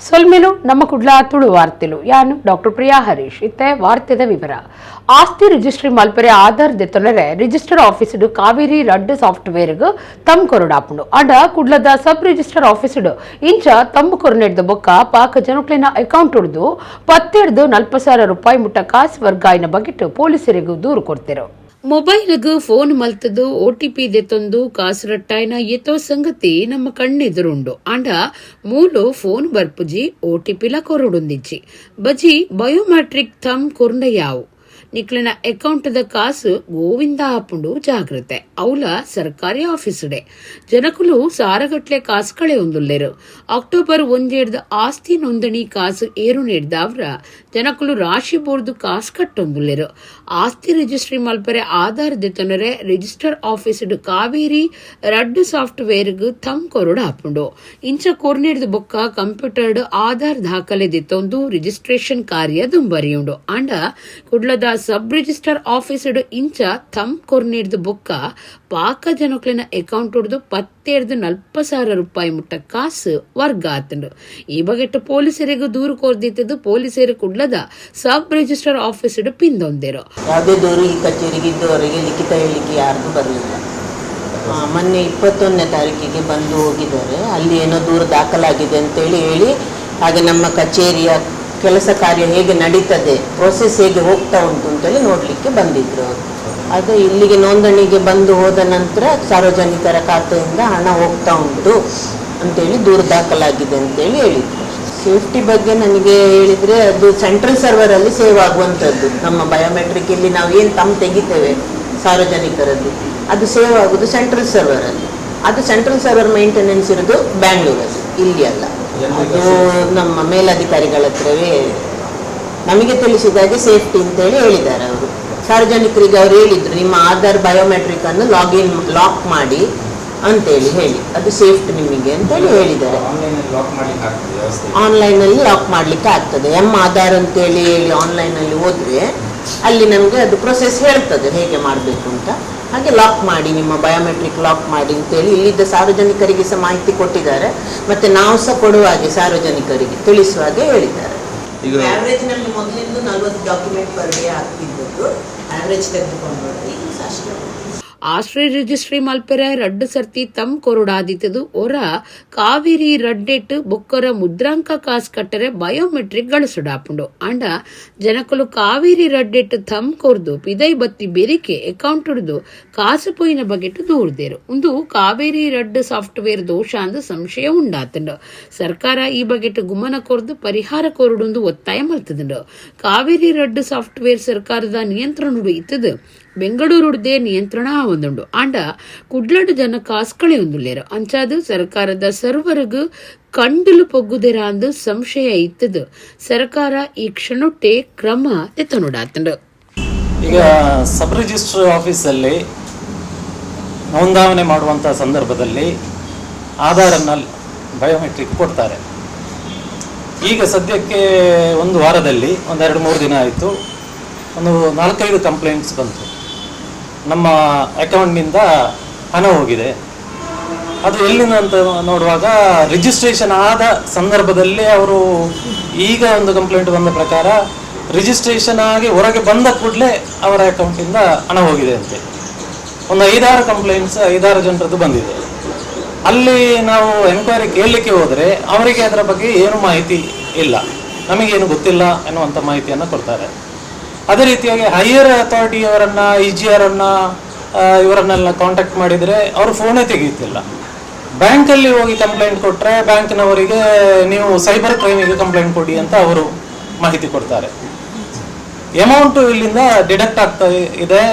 ಸೊಲ್ಮೆಲು ನಮ್ಮ ಕುಡ್ಲ ತುಳು ವಾರ್ತೆಲು ಯಾನು ಡಾಕ್ಟರ್ ಪ್ರಿಯಾ ಹರೀಶ್ ಇತ್ತೆ ವಾರ್ತೆದ ವಿವರ ಆಸ್ತಿ ರಿಜಿಸ್ಟ್ರಿ ಮಲ್ಪರೆ ಆಧಾರ್ ದೆತ್ತೊನರೆ ರಿಜಿಸ್ಟರ್ ಆಫೀಸ್ಡು ಕಾವೇರಿ ರಡ್ ಸಾಫ್ಟ್ವೇರ್ಗ್ ತಮ್ ಕೊರಡಾಪುಂಡು ಅಡ ಕುಡ್ಲದ ಸಬ್ ರಿಜಿಸ್ಟರ್ ಆಫೀಸ್ಡು ಇಂಚ ತಮ್ಮ ಕೊರನೆಡ್ದ ಬೊಕ್ಕ ಪಾಕ ಜನಕ್ಲಿನ ಅಕೌಂಟ್ ಉಡ್ದು 40,000 ರೂಪಾಯಿ ಮುಟ್ಟ ಕಾಸು ವರ್ಗಾಯಿನ ಬಗೆಟ್ ಪೊಲೀಸರಿಗೂ ದೂರು ಕೊಡ್ತಿರು. ಮೊಬೈಲ್ಗೆ ಫೋನ್ ಮಲ್ತದು OTP ದೆತ್ತೊಂದು ಕಾಸು ರಟ್ಟಾಯ್ನ ಎತ್ತೋ ಸಂಗತಿ ನಮ್ಮ ಕಣ್ಣೆದುರುಂಡು ಅಂಡ ಮೂಲು ಫೋನ್ ಬರ್ಪುಜಿ OTPಲ ಕೊರಡುಂದಿಜ್ಜಿ ಬಜಿ ಬಯೋಮೆಟ್ರಿಕ್ ಥಮ್ ಕೊರ್ಂಡ ಯಾವು ನಿಕ್ಲಿನ ಅಕೌಂಟ್ದ ಕಾಸು ಗೋವಿಂದ ಆಪುಂಡು ಜಾಗ್ರತೆ ಅವಲ ಸರ್ಕಾರಿ ಆಫೀಸುಡೆ ಜನಕುಲು ಸಾರಗಟ್ಲೆ ಕಾಸು ಕಳೆ ಒಂದುಲ್ಲೆರು ಅಕ್ಟೋಬರ್ 1 ಆಸ್ತಿ ನೋಂದಣಿ ಕಾಸು ಏರು ನೀಡ್ದವ್ರ ಜನಕುಲು ರಾಶಿ ಬೋರ್ದು ಕಾಸು ಕಟ್ಟೊಂದುಲ್ಲೆರು ಆಸ್ತಿ ರಿಜಿಸ್ಟ್ರಿ ಮಲ್ಪರೆ ಆಧಾರ್ ದೆತ್ತೊನರೆ ರಿಜಿಸ್ಟರ್ ಆಫೀಸ್ಡು ಕಾವೇರಿ ರಡ್ ಸಾಫ್ಟ್ವೇರ್ಗ್ ಥಮ್ ಕೊರಡು ಹಾಪುಂಡು ಇಂಚ ಕೊರ್ನಿಡ್ದು ಬೊಕ್ಕ ಕಂಪ್ಯೂಟರ್ಡ್ ಆಧಾರ್ ದಾಖಲೆ ದೆತ್ತೊಂದು ರಿಜಿಸ್ಟ್ರೇಷನ್ ಕಾರ್ಯ ದುಂಬರಿಯುಂಡು ಅಂಡ ಕುಡ್ಲದ ಸಬ್ ರಿಜಿಸ್ಟರ್ ಆಫೀಸ್ಡ್ ಇಂಚ ಥಮ್ ಕೊರ್ನಿಡ್ದು ಬೊಕ್ಕ ಪಾಕ ಜನಕ್ಲಿನ ಅಕೌಂಟ್ ಉಡ್ದು 40,000 ರೂಪಾಯಿ ಮುಟ್ಟ ಕಾಸು ವರ್ಗ ಆತಂಡು ಈ ಬಗೆಟ್ ಪೊಲೀಸರಿಗೂ ದೂರು ಕೋರ್ದಿತ್ತದು ಪೊಲೀಸರು ಕುಡ್ಲದ ಸಬ್ ರಿಜಿಸ್ಟರ್ ಆಫೀಸ್ಡ್ ಪಿಂದೊಂದೇರು ಯಾವುದೇ ದೂರು ಈ ಕಚೇರಿಗೆ ಇದ್ದವರಿಗೆ ಲಿಖಿತ ಹೇಳಿಕೆ ಯಾರಿಗೂ ಬರಲಿಲ್ಲ. ಮೊನ್ನೆ 21ನೇ ತಾರೀಕಿಗೆ ಬಂದು ಹೋಗಿದ್ದಾರೆ. ಅಲ್ಲಿ ಏನೋ ದೂರು ದಾಖಲಾಗಿದೆ ಅಂತೇಳಿ ಹೇಳಿ ಹಾಗೆ ನಮ್ಮ ಕಚೇರಿಯ ಕೆಲಸ ಕಾರ್ಯ ಹೇಗೆ ನಡೀತದೆ ಪ್ರೋಸೆಸ್ ಹೇಗೆ ಹೋಗ್ತಾ ಉಂಟು ಅಂತೇಳಿ ನೋಡಲಿಕ್ಕೆ ಬಂದಿದ್ರು ಅವರು. ಅದು ಇಲ್ಲಿಗೆ ನೋಂದಣಿಗೆ ಬಂದು ಹೋದ ನಂತರ ಸಾರ್ವಜನಿಕರ ಖಾತೆಯಿಂದ ಹಣ ಹೋಗ್ತಾ ಉಂಟು ಅಂತೇಳಿ ದೂರು ದಾಖಲಾಗಿದೆ ಅಂತೇಳಿ ಹೇಳಿದ್ರು. ಸೇಫ್ಟಿ ಬಗ್ಗೆ ನನಗೆ ಹೇಳಿದರೆ ಅದು ಸೆಂಟ್ರಲ್ ಸರ್ವರಲ್ಲಿ ಸೇವ್ ಆಗುವಂಥದ್ದು. ನಮ್ಮ ಬಯೋಮೆಟ್ರಿಕ್ ಇಲ್ಲಿ ನಾವು ಏನು ತೆಗಿತೇವೆ ಸಾರ್ವಜನಿಕರದ್ದು ಅದು ಸೇವ್ ಆಗೋದು ಸೆಂಟ್ರಲ್ ಸರ್ವರಲ್ಲಿ. ಅದು ಸೆಂಟ್ರಲ್ ಸರ್ವರ್ ಮೇಂಟೆನೆನ್ಸ್ ಇರೋದು ಬ್ಯಾಂಗ್ಳೂರಲ್ಲಿ, ಇಲ್ಲಿ ಅಲ್ಲ. ಅದು ನಮ್ಮ ಮೇಲಧಿಕಾರಿಗಳ ಹತ್ರವೇ ನಮಗೆ ತಿಳಿಸಿದಾಗೆ ಸೇಫ್ಟಿ ಅಂತೇಳಿ ಹೇಳಿದ್ದಾರೆ ಅವರು. ಸಾರ್ವಜನಿಕರಿಗೆ ಅವರು ಹೇಳಿದ್ರು ನಿಮ್ಮ ಆಧಾರ್ ಬಯೋಮೆಟ್ರಿಕ್ ಅನ್ನು ಲಾಕ್ ಮಾಡಿ ಅಂತೇಳಿ ಹೇಳಿ, ಅದು ಸೇಫ್ಟಿ ನಿಮಗೆ ಅಂತೇಳಿ ಹೇಳಿದ್ದಾರೆ. ಆನ್ಲೈನಲ್ಲಿ ಲಾಕ್ ಮಾಡಲಿಕ್ಕೆ ಆಗ್ತದೆ. ಆಧಾರ್ ಅಂತೇಳಿ ಹೇಳಿ ಆನ್ಲೈನಲ್ಲಿ ಹೋದರೆ ಅಲ್ಲಿ ನಮಗೆ ಅದು ಪ್ರೊಸೆಸ್ ಹೇಳ್ತದೆ ಹೇಗೆ ಮಾಡಬೇಕು ಅಂತ. ಹಾಗೆ ಲಾಕ್ ಮಾಡಿ ನಿಮ್ಮ ಬಯೋಮೆಟ್ರಿಕ್ ಲಾಕ್ ಮಾಡಿ ಅಂತೇಳಿ ಇಲ್ಲಿದ್ದ ಸಾರ್ವಜನಿಕರಿಗೆ ಸಹ ಮಾಹಿತಿ ಕೊಟ್ಟಿದ್ದಾರೆ. ಮತ್ತು ನಾವು ಸಹ ಕೊಡುವ ಹಾಗೆ ಸಾರ್ವಜನಿಕರಿಗೆ ತಿಳಿಸುವ ಹಾಗೆ ಹೇಳಿದ್ದಾರೆ. ಈಗ ಆವ್ರೇಜ್ ನಮಗೆ ಮೊದಲಿಂದ 40 ಡಾಕ್ಯುಮೆಂಟ್ ಪರ್ ಡೇ ಆಗ್ತಿದ್ದದ್ದು ಆವ್ರೇಜ್ ತೆಗೆದುಕೊಂಡು ಆಸ್ಟ್ರಿ ರಿಜಿಸ್ಟ್ರಿ ಮಲ್ಪೆರೆ ರಡ್ ಸರ್ತಿ ತಮ್ ಕೊರಡಾದಿತ್ತದು ಒರ ಕಾವೇರಿ ರಡ್ಡೆಟ್ ಬೊಕ್ಕರ ಮುದ್ರಾಂಕ ಕಾಸು ಕಟ್ಟರೆ ಬಯೋಮೆಟ್ರಿಕ್ ಗಳಿಸುಡಾಪುಂಡು ಅಂಡ ಜನಕಲು ಕಾವೇರಿ ರಡ್ಡೆಟ್ ತಮ್ ಕೊರ್ದು ಪಿದೈ ಬತ್ತಿ ಬೆರಿಕೆ ಅಕೌಂಟ್ ಹಿಡಿದು ಕಾಸು ಪೋಯಿನ ಬಗೆಟ್ ದೂರ್ದೇರು ಒಂದು ಕಾವೇರಿ ರಡ್ ಸಾಫ್ಟ್ವೇರ್ ದೋಷ ಅಂದು ಸಂಶಯ ಉಂಡಾತಂಡು. ಸರ್ಕಾರ ಈ ಬಗೆಟ್ ಗುಮನ ಕೊರ್ದು ಪರಿಹಾರ ಕೊರಡುಂದು ಒತ್ತಾಯ ಮಲ್ತದಂಡು. ಕಾವೇರಿ ರಡ್ ಸಾಫ್ಟ್ವೇರ್ ಸರ್ಕಾರದ ನಿಯಂತ್ರಣ ಇತ್ತದು ಬೆಂಗಳೂರುಡ್ದೇ ನಿಯಂತ್ರಣ ಒಂದುಂಡು ಅಂಡ ಕುಡ್ಲಡ್ ಜನ ಕಾಸ್ಕಳೆ ಒಂದುಲ್ಲೇರು ಅಂಚಾದು ಸರ್ಕಾರದ ಸರ್ವರ್ಗ್ ಕಂಡುಲು ಪೊಗ್ಗುದೆರ ಅಂದು ಸಂಶಯ ಇತ್ತದು. ಸರ್ಕಾರ ಈ ಕ್ಷಣೊಟ್ಟೆ ಕ್ರಮ ತೆತ್ತನುಡಾತಂಡು. ಈಗ ಸಬ್ ರಿಜಿಸ್ಟರ್ ಆಫೀಸಲ್ಲಿ ನೋಂದಾವಣೆ ಮಾಡುವಂಥ ಸಂದರ್ಭದಲ್ಲಿ ಆಧಾರನ್ನು ಬಯೋಮೆಟ್ರಿಕ್ ಕೊಡ್ತಾರೆ. ಈಗ ಸದ್ಯಕ್ಕೆ ಒಂದು ವಾರದಲ್ಲಿ 1-2-3 ದಿನ ಆಯಿತು, ಒಂದು 4-5 ಕಂಪ್ಲೇಂಟ್ಸ್ ಬಂತು. ನಮ್ಮ ಅಕೌಂಟ್ನಿಂದ ಹಣ ಹೋಗಿದೆ. ಅದು ಎಲ್ಲಿಂದ ಅಂತ ನೋಡುವಾಗ ರಿಜಿಸ್ಟ್ರೇಷನ್ ಆದ ಸಂದರ್ಭದಲ್ಲಿ ಅವರು ಈಗ ಒಂದು ಕಂಪ್ಲೇಂಟ್ ಬಂದ ಪ್ರಕಾರ ರಿಜಿಸ್ಟ್ರೇಷನ್ ಆಗಿ ಹೊರಗೆ ಬಂದ ಕೂಡಲೇ ಅವರ ಅಕೌಂಟಿಂದ ಹಣ ಹೋಗಿದೆ ಅಂತೆ. ಒಂದು 5-6 ಕಂಪ್ಲೇಂಟ್ಸ್ 5-6 ಜನರದ್ದು ಬಂದಿದೆ. ಅಲ್ಲಿ ನಾವು ಎನ್ಕ್ವೈರಿ ಕೇಳಲಿಕ್ಕೆ ಹೋದರೆ ಅವರಿಗೆ ಅದರ ಬಗ್ಗೆ ಏನು ಮಾಹಿತಿ ಇಲ್ಲ, ನಮಗೇನು ಗೊತ್ತಿಲ್ಲ ಎನ್ನುವಂಥ ಮಾಹಿತಿಯನ್ನು ಕೊಡ್ತಾರೆ. ಅದೇ ರೀತಿಯಾಗಿ ಹೈಯರ್ ಅಥಾರಿಟಿಯವರನ್ನು EGR ಇವರನ್ನೆಲ್ಲ ಕಾಂಟ್ಯಾಕ್ಟ್ ಮಾಡಿದರೆ ಅವರು ಫೋನೇ ತೆಗೆಯುತ್ತಿಲ್ಲ. ಬ್ಯಾಂಕಲ್ಲಿ ಹೋಗಿ ಕಂಪ್ಲೇಂಟ್ ಕೊಟ್ಟರೆ ಬ್ಯಾಂಕ್ನವರಿಗೆ ನೀವು ಸೈಬರ್ ಕ್ರೈಮಿಗೆ ಕಂಪ್ಲೇಂಟ್ ಕೊಡಿ ಅಂತ ಅವರು ಮಾಹಿತಿ ಕೊಡ್ತಾರೆ. ಅಮೌಂಟು ಇಲ್ಲಿಂದ ಡಿಡಕ್ಟ್ ಆಗ್ತಾ ಇದೆ.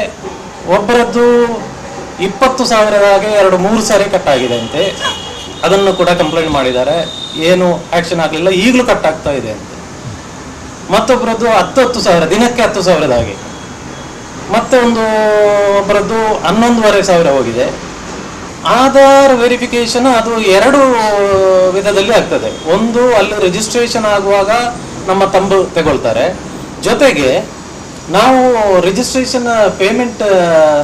ಒಬ್ಬರದ್ದು 20,000 2-3 ಸಾರಿ ಕಟ್ಟಾಗಿದೆ ಅಂತೆ. ಅದನ್ನು ಕೂಡ ಕಂಪ್ಲೇಂಟ್ ಮಾಡಿದ್ದಾರೆ, ಏನು ಆ್ಯಕ್ಷನ್ ಆಗಲಿಲ್ಲ, ಈಗಲೂ ಕಟ್ ಆಗ್ತಾ ಇದೆ ಅಂತೆ. ಮತ್ತೊಬ್ಬರದ್ದು 10,000 ದಿನಕ್ಕೆ 10,000 ಹಾಗೆ. ಮತ್ತೆ ಒಬ್ಬರದ್ದು 11,500 ಹೋಗಿದೆ. ಆಧಾರ್ ವೆರಿಫಿಕೇಶನ್ ಅದು 2 ವಿಧದಲ್ಲಿ ಆಗ್ತದೆ. ಒಂದು ಅಲ್ಲಿ ರಿಜಿಸ್ಟ್ರೇಷನ್ ಆಗುವಾಗ ನಮ್ಮ ತಂಬು ತಗೊಳ್ತಾರೆ, ಜೊತೆಗೆ ನಾವು ರಿಜಿಸ್ಟ್ರೇಷನ್ ಪೇಮೆಂಟ್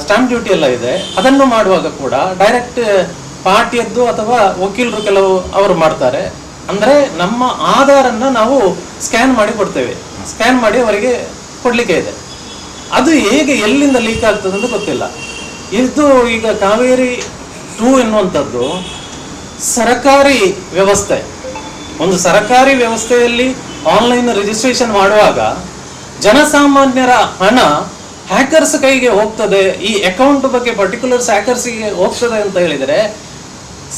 ಸ್ಟಾಂಪ್ ಡ್ಯೂಟಿ ಎಲ್ಲ ಇದೆ, ಅದನ್ನು ಮಾಡುವಾಗ ಕೂಡ ಡೈರೆಕ್ಟ್ ಪಾರ್ಟಿಯದ್ದು ಅಥವಾ ವಕೀಲರು ಕೆಲವು ಅವರು ಮಾಡ್ತಾರೆ. ಅಂದರೆ ನಮ್ಮ ಆಧಾರನ್ನು ನಾವು ಸ್ಕ್ಯಾನ್ ಮಾಡಿ ಕೊಡ್ತೇವೆ, ಸ್ಕ್ಯಾನ್ ಮಾಡಿ ಅವರಿಗೆ ಕೊಡಲಿಕ್ಕೆ ಇದೆ. ಅದು ಹೇಗೆ ಎಲ್ಲಿಂದ ಲೀಕ್ ಆಗ್ತದೆ ಅಂತ ಗೊತ್ತಿಲ್ಲ. ಇದು ಈಗ ಕಾವೇರಿ 2 ಎನ್ನುವಂಥದ್ದು ಸರಕಾರಿ ವ್ಯವಸ್ಥೆ. ಒಂದು ಸರಕಾರಿ ವ್ಯವಸ್ಥೆಯಲ್ಲಿ ಆನ್ಲೈನ್ ರಿಜಿಸ್ಟ್ರೇಷನ್ ಮಾಡುವಾಗ ಜನಸಾಮಾನ್ಯರ ಹಣ ಹ್ಯಾಕರ್ಸ್ ಕೈಗೆ ಹೋಗ್ತದೆ, ಈ ಅಕೌಂಟ್ ಬಗ್ಗೆ ಪರ್ಟಿಕ್ಯುಲರ್ಸ್ ಹ್ಯಾಕರ್ಸ್ಗೆ ಹೋಗ್ತದೆ ಅಂತ ಹೇಳಿದರೆ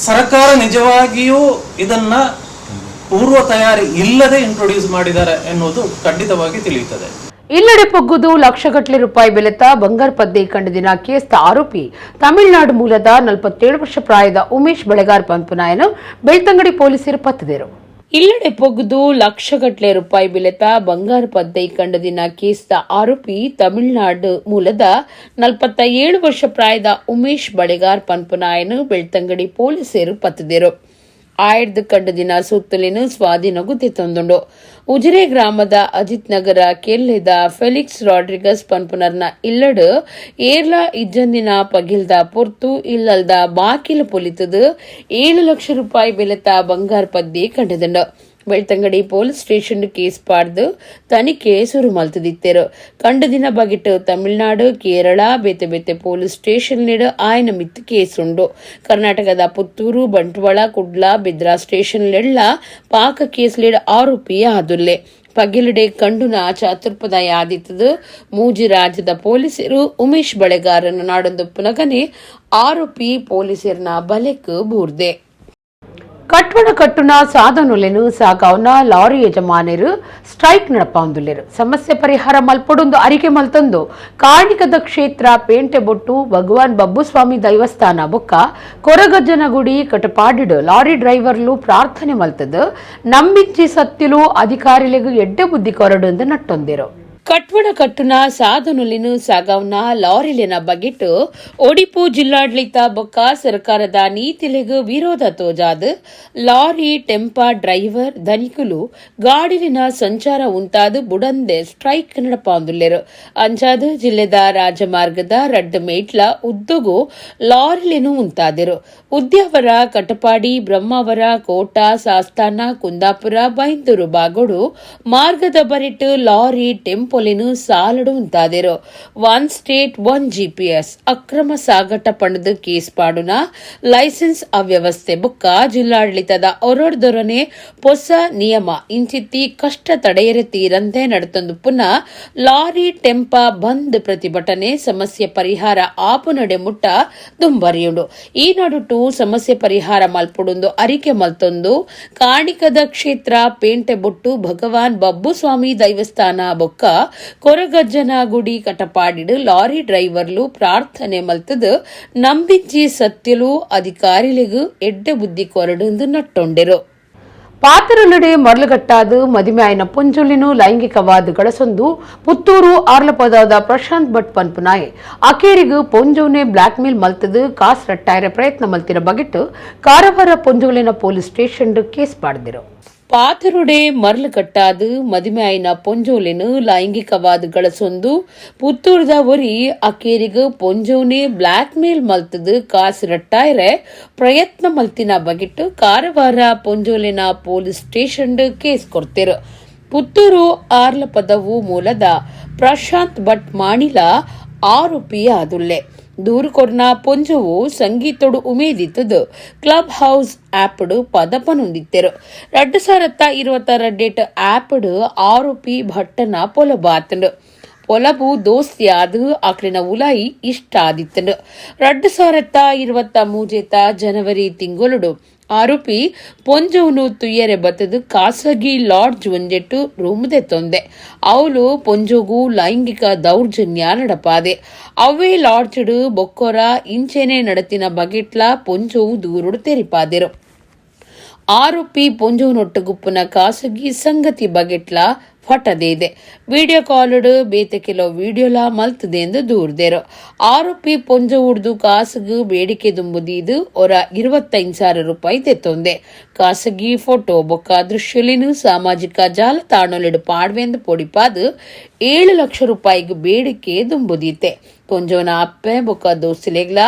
ಸರ್ಕಾರ ನಿಜವಾಗಿಯೂ ಇದನ್ನ ಪೂರ್ವ ತಯಾರಿ ಇಲ್ಲದೆ ಇಂಟ್ರೊಡ್ಯೂಸ್ ಮಾಡಿದ್ದಾರೆ ಎನ್ನುವುದು ಖಂಡಿತವಾಗಿ ತಿಳಿಯುತ್ತದೆ. ಇಲ್ಲಡೆ ಪೊಗ್ಗುದು ಲಕ್ಷಗಟ್ಟಲೆ ರೂಪಾಯಿ ಬೆಲೆತ ಬಂಗಾರ ಪದ್ದೆ ಕಂಡದಿನ ಕೇಸ್ದ ಆರೋಪಿ ತಮಿಳುನಾಡು ಮೂಲದ 47 ವರ್ಷ ಪ್ರಾಯದ ಉಮೇಶ್ ಬೆಳೆಗಾರ್ ಪಂಪನಾಯನು ಬೆಳ್ತಂಗಡಿ ಪೊಲೀಸರು ಪತ್ತಿದರು. ಇಲ್ಲಡೆ ಪೊಗ್ಗುದು ಲಕ್ಷಗಟ್ಟಲೆ ರೂಪಾಯಿ ಬೆಲೆತ ಬಂಗಾರ ಪದ್ದೆ ಕಂಡದಿನ ಕೇಸ್ದ ಆರೋಪಿ ತಮಿಳುನಾಡು ಮೂಲದ 47 ವರ್ಷ ಪ್ರಾಯದ ಉಮೇಶ್ ಬೆಳೆಗಾರ್ ಪಂಪನಾಯನು ಬೆಳ್ತಂಗಡಿ ಪೊಲೀಸರು ಪತ್ತಿದರು. ಆಯ್ದು ಕಂಡದಿನ ಸುತ್ತಲಿನ ಸ್ವಾಧೀನಗುತ್ತಿ ತಂದುಂಡು ಉಜಿರೆ ಗ್ರಾಮದ ಅಜಿತ್ ನಗರ ಕೆಲ್ಲೆದ ಫೆಲಿಕ್ಸ್ ರಾಡ್ರಿಗಸ್ ಪನ್ಪುನರ್ನ ಇಲ್ಲಡು ಏರ್ಲ ಇಜ್ಜಂದಿನ ಪಗಿಲ್ದ ಪೊರ್ತು ಇಲ್ಲಲ್ದ ಬಾಕಿಲು ಪೊಲಿತದು 7 ಲಕ್ಷ ರೂಪಾಯಿ ಬೆಲೆತ ಬಂಗಾರ ಪದ್ದೆ ಕಂಡದುಂಡು. ಬೆಳ್ತಂಗಡಿ ಪೊಲೀಸ್ ಸ್ಟೇಷನ್ ಕೇಸ್ ಪಾಡ್ದು ತನಿಖೆ ಶುರು ಮಲ್ತದಿತ್ತೇರು. ಕಂಡದಿನ ಬಗೆಟ್ ತಮಿಳುನಾಡು ಕೇರಳ ಬೇತೆ ಬೇತೆ ಪೊಲೀಸ್ ಸ್ಟೇಷನ್ ಆಯ್ನ ಮಿತ್ತು ಕೇಸ್ ಉಂಡು. ಕರ್ನಾಟಕದ ಪುತ್ತೂರು ಬಂಟ್ವಾಳ ಕುಡ್ಲ ಬಿದ್ರಾ ಸ್ಟೇಷನ್ ಪಾಕ ಕೇಸ್ ಆರೋಪಿ ಆದುಲ್ಲೆ ಪಗಿಲಡೆ ಕಂಡುನ ಚಾತುರ್ಪದಾಯ ಆದಿತ್ತದು. ಮೂಜಿ ರಾಜ್ಯದ ಪೊಲೀಸರು ಉಮೇಶ್ ಬೆಳೆಗಾರನ ನಾಡೊಂದು ಪುನಗನೆ ಆರೋಪಿ ಪೊಲೀಸರನ ಬಲೆಕ್ ಬೂರ್ದೆ. ಕಟ್ವಣ ಕಟ್ಟುನ ಸಾಧನೊಲೆನು ಸಾಗವನ ಲಾರಿ ಯಜಮಾನರು ಸ್ಟ್ರೈಕ್ ನಡಪಾಂದುಲ್ಲೆರು. ಸಮಸ್ಯೆ ಪರಿಹಾರ ಮಲ್ಪಡೊಂದು ಅರಿಕೆ ಮಲ್ತಂದು ಕಾರ್ಣಿಕದ ಕ್ಷೇತ್ರ ಪೇಂಟೆ ಬೊಟ್ಟು ಭಗವಾನ್ ಬಬ್ಬುಸ್ವಾಮಿ ದೈವಸ್ಥಾನ ಬೊಕ್ಕ ಕೊರಗಜ್ಜನಗುಡಿ ಕಟಪಾಡಿಡು ಲಾರಿ ಡ್ರೈವರ್ಲು ಪ್ರಾರ್ಥನೆ ಮಲ್ತದು ನಂಬಿಂಚಿ ಸತ್ತಿಲು ಅಧಿಕಾರಿಗಳಿಗೂ ಎಡ್ಡೆ ಬುದ್ಧಿ ಕೊರಡು ನಟ್ಟೊಂದಿರು. ಕಟ್ವಣ ಕಟ್ಟುನ ಸಾಧನೊಲಿನು ಸಾಗವನ ಲಾರಿಲಿನ ಬಗೆಟ್ ಒಡಿಪು ಜಿಲ್ಲಾಡಳಿತ ಬೊಕ್ಕ ಸರ್ಕಾರದ ನೀತಿಲೆಗು ವಿರೋಧ ತೋಜಾದು ಲಾರಿ ಟೆಂಪಾ ಡ್ರೈವರ್ ಧನಿಕುಲು ಗಾಡಿಲಿನ ಸಂಚಾರ ಉಂಟಾದು ಬುಡಂದೆ ಸ್ಟ್ರೈಕ್ ನಡಪಾಂದುಲ್ಲೆರು. ಅಂಚಾದು ಜಿಲ್ಲೆದ ರಾಜಮಾರ್ಗದ ರಡ್ಡ್ ಮೇಟ್ಲ ಉದ್ದುಗು ಲಾರಿಲಿನು ಉಂಟಾದಿರು. ಉದ್ಯಾವರ ಕಟಪಾಡಿ ಬ್ರಹ್ಮಾವರ ಕೋಟ ಸಾಸ್ತಾನ ಕುಂದಾಪುರ ಬೈಂದೂರು ಬಾಗೋಡು ಮಾರ್ಗದ ಬರಿಟ್ ಲಾರಿ ಟೆಂಪೊಲಿನು ಸಾಲಡು ಉಂಟಾದಿರು. 1 ಸ್ಟೇಟ್ 1 GPS ಅಕ್ರಮ ಸಾಗಾಟ ಪಂಡದು ಕೇಸ್ ಪಾಡುನ ಲೈಸೆನ್ಸ್ ಅವ್ಯವಸ್ಥೆ ಬುಕ್ಕ ಜಿಲ್ಲಾಡಳಿತದ ಒರೊಡ್ದೊರನೆ ಹೊಸ ನಿಯಮ ಇಂಚಿತ್ತಿ ಕಷ್ಟ ತಡೆಯರೆ ತೀರಂತೆ ನಡೆತಂದು ಪುನಃ ಲಾರಿ ಟೆಂಪಾ ಬಂದ್ ಪ್ರತಿಭಟನೆ ಸಮಸ್ಯೆ ಪರಿಹಾರ ಆಪು ನಡೆ ಮುಟ್ಟ ದುಂಬರಿಯುಂಡು. ಈ ನಡುಟು ಸಮಸ್ಯೆ ಪರಿಹಾರ ಮಲ್ಪುಡುಂದು ಅರಿಕೆ ಮಲ್ತೊಂದು ಕಾಣಿಕದ ಕ್ಷೇತ್ರ ಪೇಂಟೆ ಬೊಟ್ಟು ಭಗವಾನ್ ಬಬ್ಬುಸ್ವಾಮಿ ದೈವಸ್ಥಾನ ಬೊಕ್ಕ ಕೊರಗಜ್ಜನ ಗುಡಿ ಕಟಪಾಡಿಡು ಲಾರಿ ಡ್ರೈವರ್ಲು ಪ್ರಾರ್ಥನೆ ಮಲ್ತದು ನಂಬಿಂಚಿ ಸತ್ಯಲು ಅಧಿಕಾರಿಗಳಿಗೂ ಎಡ್ಡೆ ಬುದ್ಧಿ ಕೊರಡು ನಟ್ಟೊಂಡೆರು. ಪಾತರಲ್ಲಡೆ ಮರಳುಗಟ್ಟಾದು ಮದುವೆ ಆಯ್ನ ಪುಂಜುಲಿನು ಲೈಂಗಿಕವಾದ ಗಳಸೊಂದು ಪುತ್ತೂರು ಆರ್ಲಪದಾದ ಪ್ರಶಾಂತ್ ಭಟ್ ಪನ್ಪುನಾಯ್ ಅಕೇರಿಗೂ ಪೊಂಜೋನೆ ಬ್ಲಾಕ್ ಮೇಲ್ ಮಲ್ತದು ಕಾಸ್ ರಟ್ಟಾಯರ ಪ್ರಯತ್ನ ಮಲ್ತಿರ ಬಗೆಟ್ಟು ಕಾರವಾರ ಪೊಂಜೋಲಿನ ಪೊಲೀಸ್ ಸ್ಟೇಷನ್ ಕೇಸ್ ಪಾಡ್ದಿರು. ಪಾತರುಡೆ ಮರಳುಗಟ್ಟಾದು ಮದುವೆ ಆಯ್ನ ಪೊಂಜೋಲಿನು ಲೈಂಗಿಕವಾದ ಗಳಸೊಂದು ಪುತ್ತೂರದ ಒರಿ ಅಕೇರಿಗೂ ಪೊಂಜೋನೆ ಬ್ಲಾಕ್ ಮೇಲ್ ಮಲ್ತದು ಕಾಸು ರಟ್ಟಾಯರೆ ಪ್ರಯತ್ನ ಮಲ್ತಿನ ಬಗೆಟ್ಟು ಕಾರವಾರ ಪೊಂಜೋಲಿನ ಪೊಲೀಸ್ ಸ್ಟೇಷನ್ ಕೇಸ್ ಕೊಡ್ತಿರು. ಪುತ್ತೂರು ಆರ್ಲ ಪದವು ಮೂಲದ ಪ್ರಶಾಂತ್ ಭಟ್ ಮಾಣಿಲ ಆರೋಪಿ ಆದುಲ್ಲೆ. ದೂರು ಕೊರ್ನ ಪೊಂಜವು ಸಂಗೀತೊಡು ಉಮೇದಿತ್ತದು ಕ್ಲಬ್ ಹೌಸ್ ಆ್ಯಪ್ಡು ಪದಪನುಂದಿತ್ತೆರು. 2022 ಆ್ಯಪ್ಡು ಆರೋಪಿ ಭಟ್ಟನ ಪೊಲಬಾತಂಡು ಒಲಬು ದೋಸ್ತಿ ಆದು ಆಕಳಿನ ಉಲಾಯಿ ಇಷ್ಟ ಆದಿತ್ತಂಡು. 2023 ಜನವರಿ ತಿಂಗಳು ಆರೋಪಿ ಪೊಂಜವನು ತುಯ್ಯರೆ ಬತ್ತದು ಖಾಸಗಿ ಲಾಡ್ಜ್ ಒಂಜೆಟ್ಟು ರೂಮ್ದೆ ತೊಂದೆ ಅವಳು ಪೊಂಜೋಗು ಲೈಂಗಿಕ ದೌರ್ಜನ್ಯ ನಡಪಾದೆ. ಅವೇ ಲಾಡ್ಜ್ಡು ಬೊಕ್ಕೊರ ಇಂಚೆನೆ ನಡತಿನ ಬಗೆಟ್ಲ ಪೊಂಜೋವು ದೂರುಡು ತೆರಿಪಾದೆರು. ಆರೋಪಿ ಪೊಂಜೋನೊಟ್ಟುಗುಪ್ಪುನ ಖಾಸಗಿ ಸಂಗತಿ ಬಗೆಟ್ಲ ಹೊಟ್ಟದೇ ಇದೆ. ವಿಡಿಯೋ ಕಾಲ್ಡ್ ಬೇತೆ ಕೆಲವು ವಿಡಿಯೋಲ ಮಲ್ತದೆಂದು ದೂರ್ದೇರು. ಆರೋಪಿ ಪೊಂಜ ಉಡ್ದು ಕಾಸಗು ಬೇಡಿಕೆ ದುಂಬುದೀದು ಒರ 25,000 ರೂಪಾಯಿ ತೆತ್ತೊಂದೆ. ಖಾಸಗಿ ಫೋಟೋ ಬೊಕ್ಕ ದೃಶ್ಯಲಿನು ಸಾಮಾಜಿಕ ಜಾಲತಾಣಲಿಡು ಪಾಡ್ವೆಂದು ಪೊಡಿಪಾದು 7 ಲಕ್ಷ ರೂಪಾಯಿಗೆ ಬೇಡಿಕೆ ದುಂಬುದೀತೆ. ಪೊಂಜೋನ ಅಪ್ಪೆ ಬೊಕ್ಕ ದೋಸ್ತಿಲೆಗ್ಲ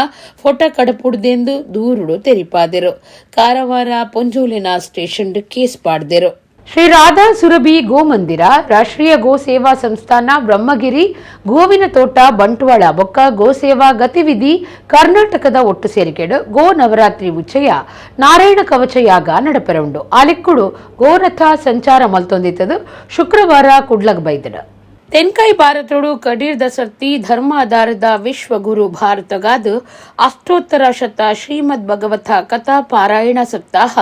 ಫೋಟೋ ಕಡಪುಡ್ದೆಂದು ದೂರುಡು ತೆರಿಪಾದೆರು. ಕಾರವಾರ ಪೊಂಜೋಲಿನ ಸ್ಟೇಷನ್ ಕೇಸ್ ಪಾಡ್ದೆರು. ಶ್ರೀ ರಾಧಾ ಸುರಭಿ ಗೋ ಮಂದಿರ, ರಾಷ್ಟ್ರೀಯ ಗೋ ಸೇವಾ ಸಂಸ್ಥಾನ ಬ್ರಹ್ಮಗಿರಿ, ಗೋವಿನ ತೋಟ ಬಂಟ್ವಾಳ ಬೊಕ್ಕ ಗೋ ಸೇವಾ ಗತಿವಿಧಿ ಕರ್ನಾಟಕದ ಒಟ್ಟು ಸೇರಿಕೆಡು ಗೋ ನವರಾತ್ರಿ ಉಚ್ಚಯ ನಾರಾಯಣ ಕವಚ ಯಾಗ ನಡಪೆರುಂಡು. ಆಲಿಕ್ಕುಡು ಗೋರಥ ಸಂಚಾರ ಮಲ್ತೊಂದಿತ್ತದು ಶುಕ್ರವಾರ ಕುಡ್ಲಗ್ ಬೈದಡು. ತೆನ್ಕಾಯಿ ಭಾರತೋಡು ಕಡೀರ್ ದಸರ್ತಿ ಧರ್ಮಾಧಾರದ ವಿಶ್ವಗುರು ಭಾರತಗಾದ ಅಷ್ಟೋತ್ತರ ಶತ ಶ್ರೀಮದ್ ಭಗವತ ಕಥಾ ಪಾರಾಯಣ ಸಪ್ತಾಹ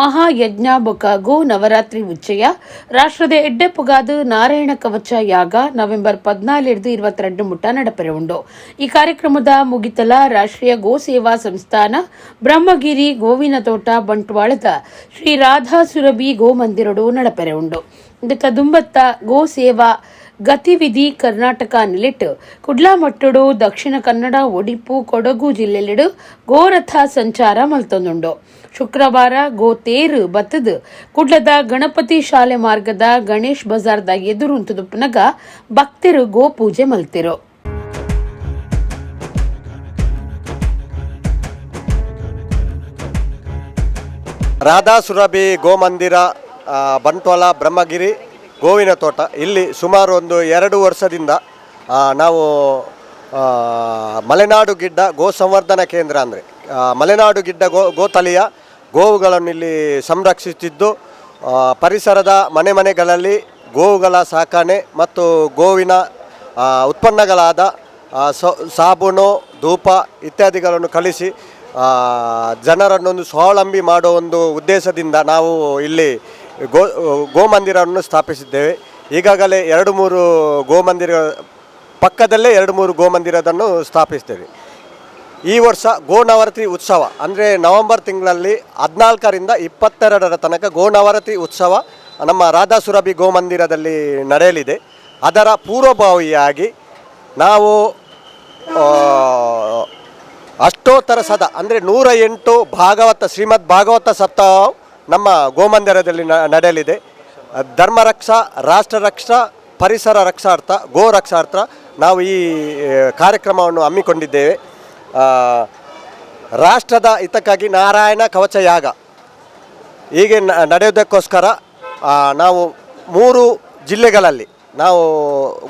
ಮಹಾಯಜ್ಞ ಬೊಕ ಗೋ ನವರಾತ್ರಿ ಉಚ್ಚಯ ರಾಷ್ಟ್ರದ ಎಡ್ಡೆಪ್ಪುಗಾದ ನಾರಾಯಣ ಕವಚ ಯಾಗ ನವೆಂಬರ್ 14-22 ಮುಟ್ಟ ನಡಪೆರುಂಡು. ಈ ಕಾರ್ಯಕ್ರಮದ ಮುಗಿತಲ ರಾಷ್ಟ್ರೀಯ ಗೋ ಸೇವಾ ಸಂಸ್ಥಾನ ಬ್ರಹ್ಮಗಿರಿ ಗೋವಿನ ತೋಟ ಬಂಟ್ವಾಳದ ಶ್ರೀ ರಾಧಾ ಸುರಭಿ ಗೋ ಮಂದಿರಡು ನಡಪೆರುಂಡು. ಇದಕ್ಕೆ ದುಂಬತ್ತ ಗೋ ಸೇವಾ ಗತಿವಿಧಿ ಕರ್ನಾಟಕ ನಿಲಿಟ್ಟು ಕುಡ್ಲಾಮಟ್ಟುಡು ದಕ್ಷಿಣ ಕನ್ನಡ ಒಡಿಪು ಕೊಡಗು ಜಿಲ್ಲೆಲಿಡು ಗೋರಥ ಸಂಚಾರ ಮಲ್ತೊಂದುಂಡು. ಶುಕ್ರವಾರ ಗೋ ತೇರು ಬತ್ತದ ಕುಡ್ಲದ ಗಣಪತಿ ಶಾಲೆ ಮಾರ್ಗದ ಗಣೇಶ್ ಬಜಾರ್ದ ಎದುರುಂತುದುಪ್ಪನಗ ಭಕ್ತರು ಗೋ ಪೂಜೆ ಮಲ್ತಿರು. ರಾಧಾ ಸುರಭಿ ಗೋ ಮಂದಿರ ಬಂಟ್ವಾಳ ಬ್ರಹ್ಮಗಿರಿ ಗೋವಿನ ತೋಟ ಇಲ್ಲಿ ಸುಮಾರು ಒಂದು 2 ವರ್ಷದಿಂದ ನಾವು ಮಲೆನಾಡು ಗಿಡ್ಡ ಗೋ ಸಂವರ್ಧನಾ ಕೇಂದ್ರ ಅಂದರೆ ಮಲೆನಾಡು ಗಿಡ್ಡ ಗೋತಳಿಯ ಗೋವುಗಳನ್ನು ಇಲ್ಲಿ ಸಂರಕ್ಷಿಸುತ್ತಿದ್ದು ಪರಿಸರದ ಮನೆಗಳಲ್ಲಿ ಗೋವುಗಳ ಸಾಕಣೆ ಮತ್ತು ಗೋವಿನ ಉತ್ಪನ್ನಗಳಾದ ಸಾಬೂನು ಧೂಪ ಇತ್ಯಾದಿಗಳನ್ನು ಕಳಿಸಿ ಜನರನ್ನೊಂದು ಸ್ವಾವಲಂಬಿ ಮಾಡೋ ಒಂದು ಉದ್ದೇಶದಿಂದ ನಾವು ಇಲ್ಲಿ ಗೋಮಂದಿರವನ್ನು ಸ್ಥಾಪಿಸಿದ್ದೇವೆ. ಈಗಾಗಲೇ 2-3 ಗೋಮಂದಿರ ಪಕ್ಕದಲ್ಲೇ 2-3 ಗೋಮಂದಿರದನ್ನು ಸ್ಥಾಪಿಸ್ತೇವೆ. ಈ ವರ್ಷ ಗೋ ನವರಾತ್ರಿ ಉತ್ಸವ ಅಂದರೆ ನವೆಂಬರ್ ತಿಂಗಳಲ್ಲಿ 14ರಿಂದ 22ರ ತನಕ ಗೋ ನವರಾತ್ರಿ ಉತ್ಸವ ನಮ್ಮ ರಾಧಾ ಸುರಭಿ ಗೋಮಂದಿರದಲ್ಲಿ ನಡೆಯಲಿದೆ. ಅದರ ಪೂರ್ವಭಾವಿಯಾಗಿ ನಾವು ಅಷ್ಟೋತ್ತರ ಸದ ಅಂದರೆ 108 ಭಾಗವತ ಶ್ರೀಮದ್ ಭಾಗವತ ಸಪ್ತಾಹ ನಮ್ಮ ಗೋಮಂದಿರದಲ್ಲಿ ನಡೆಯಲಿದೆ. ಧರ್ಮ ರಕ್ಷಾ, ರಾಷ್ಟ್ರ ರಕ್ಷಾ, ಪರಿಸರ ರಕ್ಷಾರ್ಥ, ಗೋ ರಕ್ಷಾರ್ಥ ನಾವು ಈ ಕಾರ್ಯಕ್ರಮವನ್ನು ಹಮ್ಮಿಕೊಂಡಿದ್ದೇವೆ. ರಾಷ್ಟ್ರದ ಹಿತಕ್ಕಾಗಿ ನಾರಾಯಣ ಕವಚ ಯಾಗ ಹೀಗೆ ನಡೆಯುವುದಕ್ಕೋಸ್ಕರ ನಾವು 3 ಜಿಲ್ಲೆಗಳಲ್ಲಿ ನಾವು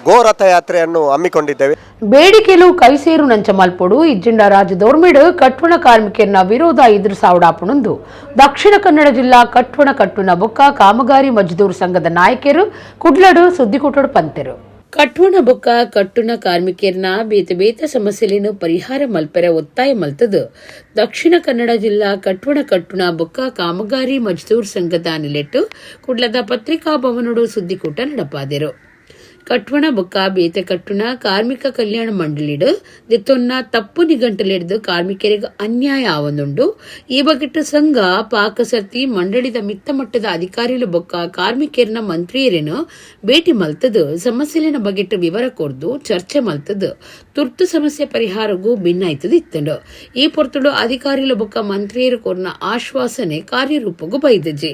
ಗೋರಥ ಯಾತ್ರೆಯನ್ನು ಹಮ್ಮಿಕೊಂಡಿದ್ದೇವೆ. ಬೇಡಿಕೆಲು ಕೈಸೇರು ನಂಚ ಮಲ್ಪೊಡು ಇಜ್ಜಿಂಡ ರಾಜ್ಯದೋರ್ಮಿಡು ಕಟ್ವಣ ಕಾರ್ಮಿಕರನ ವಿರೋಧ ಎದುರು ಸಾವಡಾಪುಣಂದು ದಕ್ಷಿಣ ಕನ್ನಡ ಜಿಲ್ಲಾ ಕಟ್ವಣ ಬೊಕ್ಕ ಕಾಮಗಾರಿ ಮಜ್ದೂರ್ ಸಂಘದ ನಾಯಕರು ಕುಡ್ಲಡು ಸುದ್ದಿಕೊಟ್ಟಡು ಪಂತೆರು. ಕಟ್ವಣ ಬೊಕ್ಕ ಕಟ್ಟುನ ಕಾರ್ಮಿಕರನ ಬೇತೆ ಸಮಸ್ಯೆಲಿನ ಪರಿಹಾರ ಮಲ್ಪೆರ ಒತ್ತಾಯ ಮಲ್ತದು ದಕ್ಷಿಣ ಕನ್ನಡ ಜಿಲ್ಲಾ ಕಟ್ವಣ ಬೊಕ್ಕ ಕಾಮಗಾರಿ ಮಜ್ದೂರ್ ಸಂಘದ ನಿಲೆಟ್ಟು ಕುಡ್ಲದ ಪತ್ರಿಕಾ ಭವನಡು ಸುದ್ದಿಕೂಟ ನಡಪಾದೆರು. ಕಟ್ವಣ ಬೊಕ್ಕ ಬೇತೆ ಕಟ್ಟುನ ಕಾರ್ಮಿಕ ಕಲ್ಯಾಣ ಮಂಡಳಿಡು ದಿತ್ತೊನ್ನ ತಪ್ಪು ನಿಘಂಟಲಿಡ್ದು ಕಾರ್ಮಿಕರಿಗೆ ಅನ್ಯಾಯ ಆವೊಂದುಂಡು. ಈ ಬಗೆಟ್ಟು ಸಂಘ ಪಾಕಸರ್ತಿ ಮಂಡಳಿದ ಮಿತ್ತ ಮಟ್ಟದ ಅಧಿಕಾರಿಲು ಬೊಕ್ಕ ಕಾರ್ಮಿಕರನ ಮಂತ್ರಿಯರೇನು ಭೇಟಿ ಮಲ್ತದು ಸಮಸ್ಯೆಲಿನ ಬಗೆಟ್ಟು ವಿವರ ಕೊರ್ದು ಚರ್ಚೆ ಮಲ್ತದು ತುರ್ತು ಸಮಸ್ಯೆ ಪರಿಹಾರಗೂ ಭಿನ್ನಾಯ್ತದ ಇತ್ತಂಡು. ಈ ಪೊರ್ತುಡು ಅಧಿಕಾರಿಲು ಬೊಕ್ಕ ಮಂತ್ರಿಯರು ಕೊರ್ನ ಆಶ್ವಾಸನೆ ಕಾರ್ಯರೂಪಗೂ ಬೈದಜಿ.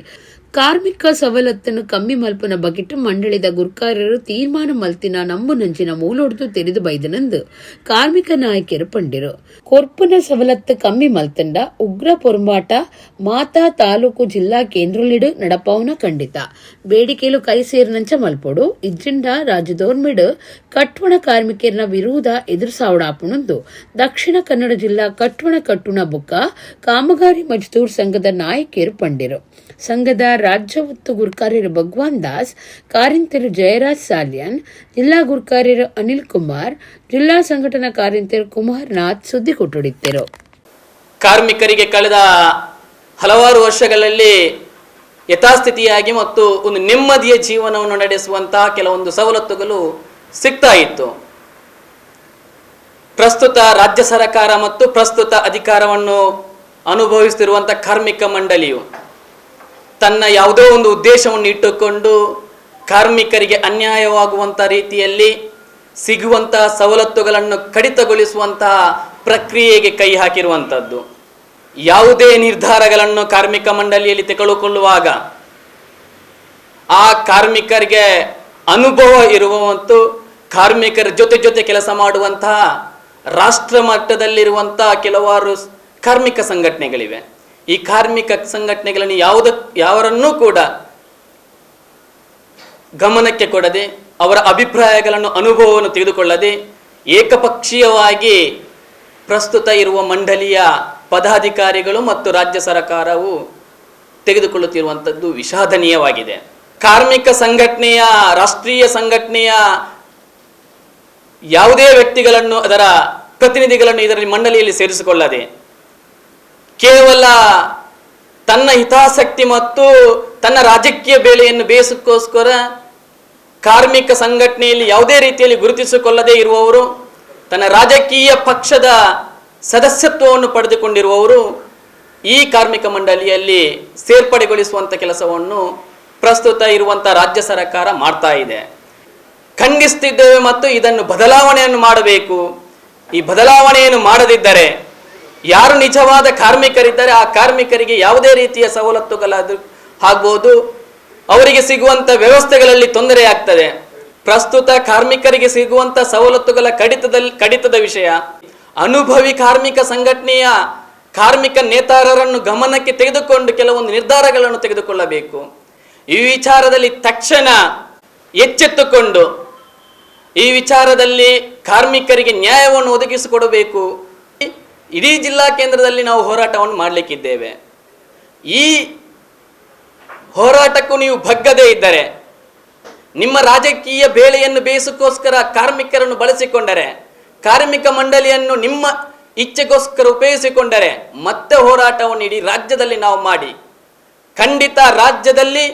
ಕಾರ್ಮಿಕ ಸವಲತ್ತನ್ನು ಕಮ್ಮಿ ಮಲ್ಪನ ಬಗೆಟ್ಟು ಮಂಡಳಿದ ಗುರ್ಕಾರರು ತೀರ್ಮಾನ ಮಲ್ತಿನ ನಂಬು ನಂಚಿನ ಮೂಲೊಡ್ದು ತೆರೆದು ಬೈದನಂದು ಕಾರ್ಮಿಕ ನಾಯಕರು ಪಂಡಿರು. ಕೊರ್ಪುನ ಸವಲತ್ತು ಕಮ್ಮಿ ಮಲ್ತಂಡ ಉಗ್ರ ಪೊರಂಬಾಟ ಮಾತಾ ತಾಲೂಕು ಜಿಲ್ಲಾ ಕೇಂದ್ರಲಿಡು ನಡಪವನ ಖಂಡಿತ ಬೇಡಿಕೆಲು ಕೈ ಸೇರಿನಂಚ ಮಲ್ಪೊಡು ಇಜ್ಜಿಂಡ ರಾಜ್ಯದೋರ್ಮಿಡು ಕಟ್ವಣ ಕಾರ್ಮಿಕರನ ವಿರೋಧ ಎದುರು ಸಾವಡಾಪುಣಂದು ದಕ್ಷಿಣ ಕನ್ನಡ ಜಿಲ್ಲಾ ಕಟ್ವಣ ಬೊಕ್ಕ ಕಾಮಗಾರಿ ಮಜ್ದೂರ್ ಸಂಘದ ನಾಯಕರು ಪಂಡಿರು. ಸಂಘದ ರಾಜ್ಯ ಒತ್ತು ಗುರ್ಕಾರ್ಯರು ಭಗವಾನ್ ದಾಸ್, ಕಾರ್ಯಂತರು ಜಯರಾಜ್ ಸಾಲ್ಯಾನ್, ಜಿಲ್ಲಾ ಗುರ್ಕಾರ್ಯರು ಅನಿಲ್ ಕುಮಾರ್, ಜಿಲ್ಲಾ ಸಂಘಟನಾ ಕಾರ್ಯಂತರು ಕುಮಾರ್ ನಾಥ್ ಸುದ್ದಿ ಕೊಟ್ಟೊಡಿದ್ದರು. ಕಾರ್ಮಿಕರಿಗೆ ಕಳೆದ ಹಲವಾರು ವರ್ಷಗಳಲ್ಲಿ ಯಥಾಸ್ಥಿತಿಯಾಗಿ ಮತ್ತು ಒಂದು ನೆಮ್ಮದಿಯ ಜೀವನವನ್ನು ನಡೆಸುವಂತಹ ಕೆಲವೊಂದು ಸವಲತ್ತುಗಳು ಸಿಗ್ತಾ ಇತ್ತು. ಪ್ರಸ್ತುತ ರಾಜ್ಯ ಸರ್ಕಾರ ಮತ್ತು ಪ್ರಸ್ತುತ ಅಧಿಕಾರವನ್ನು ಅನುಭವಿಸುತ್ತಿರುವಂತಹ ಕಾರ್ಮಿಕ ಮಂಡಳಿಯು ತನ್ನ ಯಾವುದೋ ಒಂದು ಉದ್ದೇಶವನ್ನು ಇಟ್ಟುಕೊಂಡು ಕಾರ್ಮಿಕರಿಗೆ ಅನ್ಯಾಯವಾಗುವಂಥ ರೀತಿಯಲ್ಲಿ ಸಿಗುವಂತಹ ಸವಲತ್ತುಗಳನ್ನು ಕಡಿತಗೊಳಿಸುವಂತಹ ಪ್ರಕ್ರಿಯೆಗೆ ಕೈ ಹಾಕಿರುವಂಥದ್ದು. ಯಾವುದೇ ನಿರ್ಧಾರಗಳನ್ನು ಕಾರ್ಮಿಕ ಮಂಡಳಿಯಲ್ಲಿ ತೆಗೆದುಕೊಳ್ಳುವಾಗ ಆ ಕಾರ್ಮಿಕರಿಗೆ ಅನುಭವ ಇರುವ ಮತ್ತು ಕಾರ್ಮಿಕರ ಜೊತೆ ಕೆಲಸ ಮಾಡುವಂತಹ ರಾಷ್ಟ್ರ ಮಟ್ಟದಲ್ಲಿರುವಂತಹ ಕೆಲವಾರು ಕಾರ್ಮಿಕ ಸಂಘಟನೆಗಳಿವೆ. ಈ ಕಾರ್ಮಿಕ ಸಂಘಟನೆಗಳನ್ನು ಯಾವರನ್ನೂ ಕೂಡ ಗಮನಕ್ಕೆ ಕೊಡದೆ, ಅವರ ಅಭಿಪ್ರಾಯಗಳನ್ನು ಅನುಭವವನ್ನು ತೆಗೆದುಕೊಳ್ಳದೆ ಏಕಪಕ್ಷೀಯವಾಗಿ ಪ್ರಸ್ತುತ ಇರುವ ಮಂಡಳಿಯ ಪದಾಧಿಕಾರಿಗಳು ಮತ್ತು ರಾಜ್ಯ ಸರ್ಕಾರವು ತೆಗೆದುಕೊಳ್ಳುತ್ತಿರುವಂಥದ್ದು ವಿಷಾದನೀಯವಾಗಿದೆ. ಕಾರ್ಮಿಕ ಸಂಘಟನೆಯ ರಾಷ್ಟ್ರೀಯ ಸಂಘಟನೆಯ ಯಾವುದೇ ವ್ಯಕ್ತಿಗಳನ್ನು, ಅದರ ಪ್ರತಿನಿಧಿಗಳನ್ನು ಇದರಲ್ಲಿ ಮಂಡಳಿಯಲ್ಲಿ ಸೇರಿಸಿಕೊಳ್ಳದೆ ಕೇವಲ ತನ್ನ ಹಿತಾಸಕ್ತಿ ಮತ್ತು ತನ್ನ ರಾಜಕೀಯ ಬೇಳೆಯನ್ನು ಬೇಯಿಸೋಕ್ಕೋಸ್ಕರ ಕಾರ್ಮಿಕ ಸಂಘಟನೆಯಲ್ಲಿ ಯಾವುದೇ ರೀತಿಯಲ್ಲಿ ಗುರುತಿಸಿಕೊಳ್ಳದೇ ಇರುವವರು, ತನ್ನ ರಾಜಕೀಯ ಪಕ್ಷದ ಸದಸ್ಯತ್ವವನ್ನು ಪಡೆದುಕೊಂಡಿರುವವರು ಈ ಕಾರ್ಮಿಕ ಮಂಡಳಿಯಲ್ಲಿ ಸೇರ್ಪಡೆಗೊಳಿಸುವಂಥ ಕೆಲಸವನ್ನು ಪ್ರಸ್ತುತ ಇರುವಂಥ ರಾಜ್ಯ ಸರ್ಕಾರ ಮಾಡ್ತಾ ಇದೆ. ಖಂಡಿಸುತ್ತಿದ್ದೇವೆ ಮತ್ತು ಇದನ್ನು ಬದಲಾವಣೆಯನ್ನು ಮಾಡಬೇಕು. ಈ ಬದಲಾವಣೆಯನ್ನು ಮಾಡದಿದ್ದರೆ ಯಾರು ನಿಜವಾದ ಕಾರ್ಮಿಕರಿದ್ದಾರೆ ಆ ಕಾರ್ಮಿಕರಿಗೆ ಯಾವುದೇ ರೀತಿಯ ಸವಲತ್ತುಗಳಾದರೂ ಆಗ್ಬೋದು, ಅವರಿಗೆ ಸಿಗುವಂಥ ವ್ಯವಸ್ಥೆಗಳಲ್ಲಿ ತೊಂದರೆ ಆಗ್ತದೆ. ಪ್ರಸ್ತುತ ಕಾರ್ಮಿಕರಿಗೆ ಸಿಗುವಂಥ ಸವಲತ್ತುಗಳ ಕಡಿತದ ವಿಷಯ ಅನುಭವಿ ಕಾರ್ಮಿಕ ಸಂಘಟನೆಯ ಕಾರ್ಮಿಕ ನೇತಾರರನ್ನು ಗಮನಕ್ಕೆ ತೆಗೆದುಕೊಂಡು ಕೆಲವೊಂದು ನಿರ್ಧಾರಗಳನ್ನು ತೆಗೆದುಕೊಳ್ಳಬೇಕು. ಈ ವಿಚಾರದಲ್ಲಿ ತಕ್ಷಣ ಎಚ್ಚೆತ್ತುಕೊಂಡು ಈ ವಿಚಾರದಲ್ಲಿ ಕಾರ್ಮಿಕರಿಗೆ ನ್ಯಾಯವನ್ನು ಒದಗಿಸಿಕೊಡಬೇಕು. ಇಡೀ ಜಿಲ್ಲಾ ಕೇಂದ್ರದಲ್ಲಿ ನಾವು ಹೋರಾಟವನ್ನು ಮಾಡಲಿಕ್ಕಿದ್ದೇವೆ. ಈ ಹೋರಾಟಕ್ಕೂ ನೀವು ಬಗ್ಗದೇ ಇದ್ದರೆ, ನಿಮ್ಮ ರಾಜಕೀಯ ಬೇಳೆಯನ್ನು ಬೇಯಿಸೋಕ್ಕೋಸ್ಕರ ಕಾರ್ಮಿಕರನ್ನು ಬಳಸಿಕೊಂಡರೆ, ಕಾರ್ಮಿಕ ಮಂಡಳಿಯನ್ನು ನಿಮ್ಮ ಇಚ್ಛೆಗೋಸ್ಕರ ಉಪಯೋಗಿಸಿಕೊಂಡರೆ ಮತ್ತೆ ಹೋರಾಟವನ್ನು ಇಡೀ ರಾಜ್ಯದಲ್ಲಿ ನಾವು ಮಾಡಿ ಖಂಡಿತ ರಾಜ್ಯದಲ್ಲಿ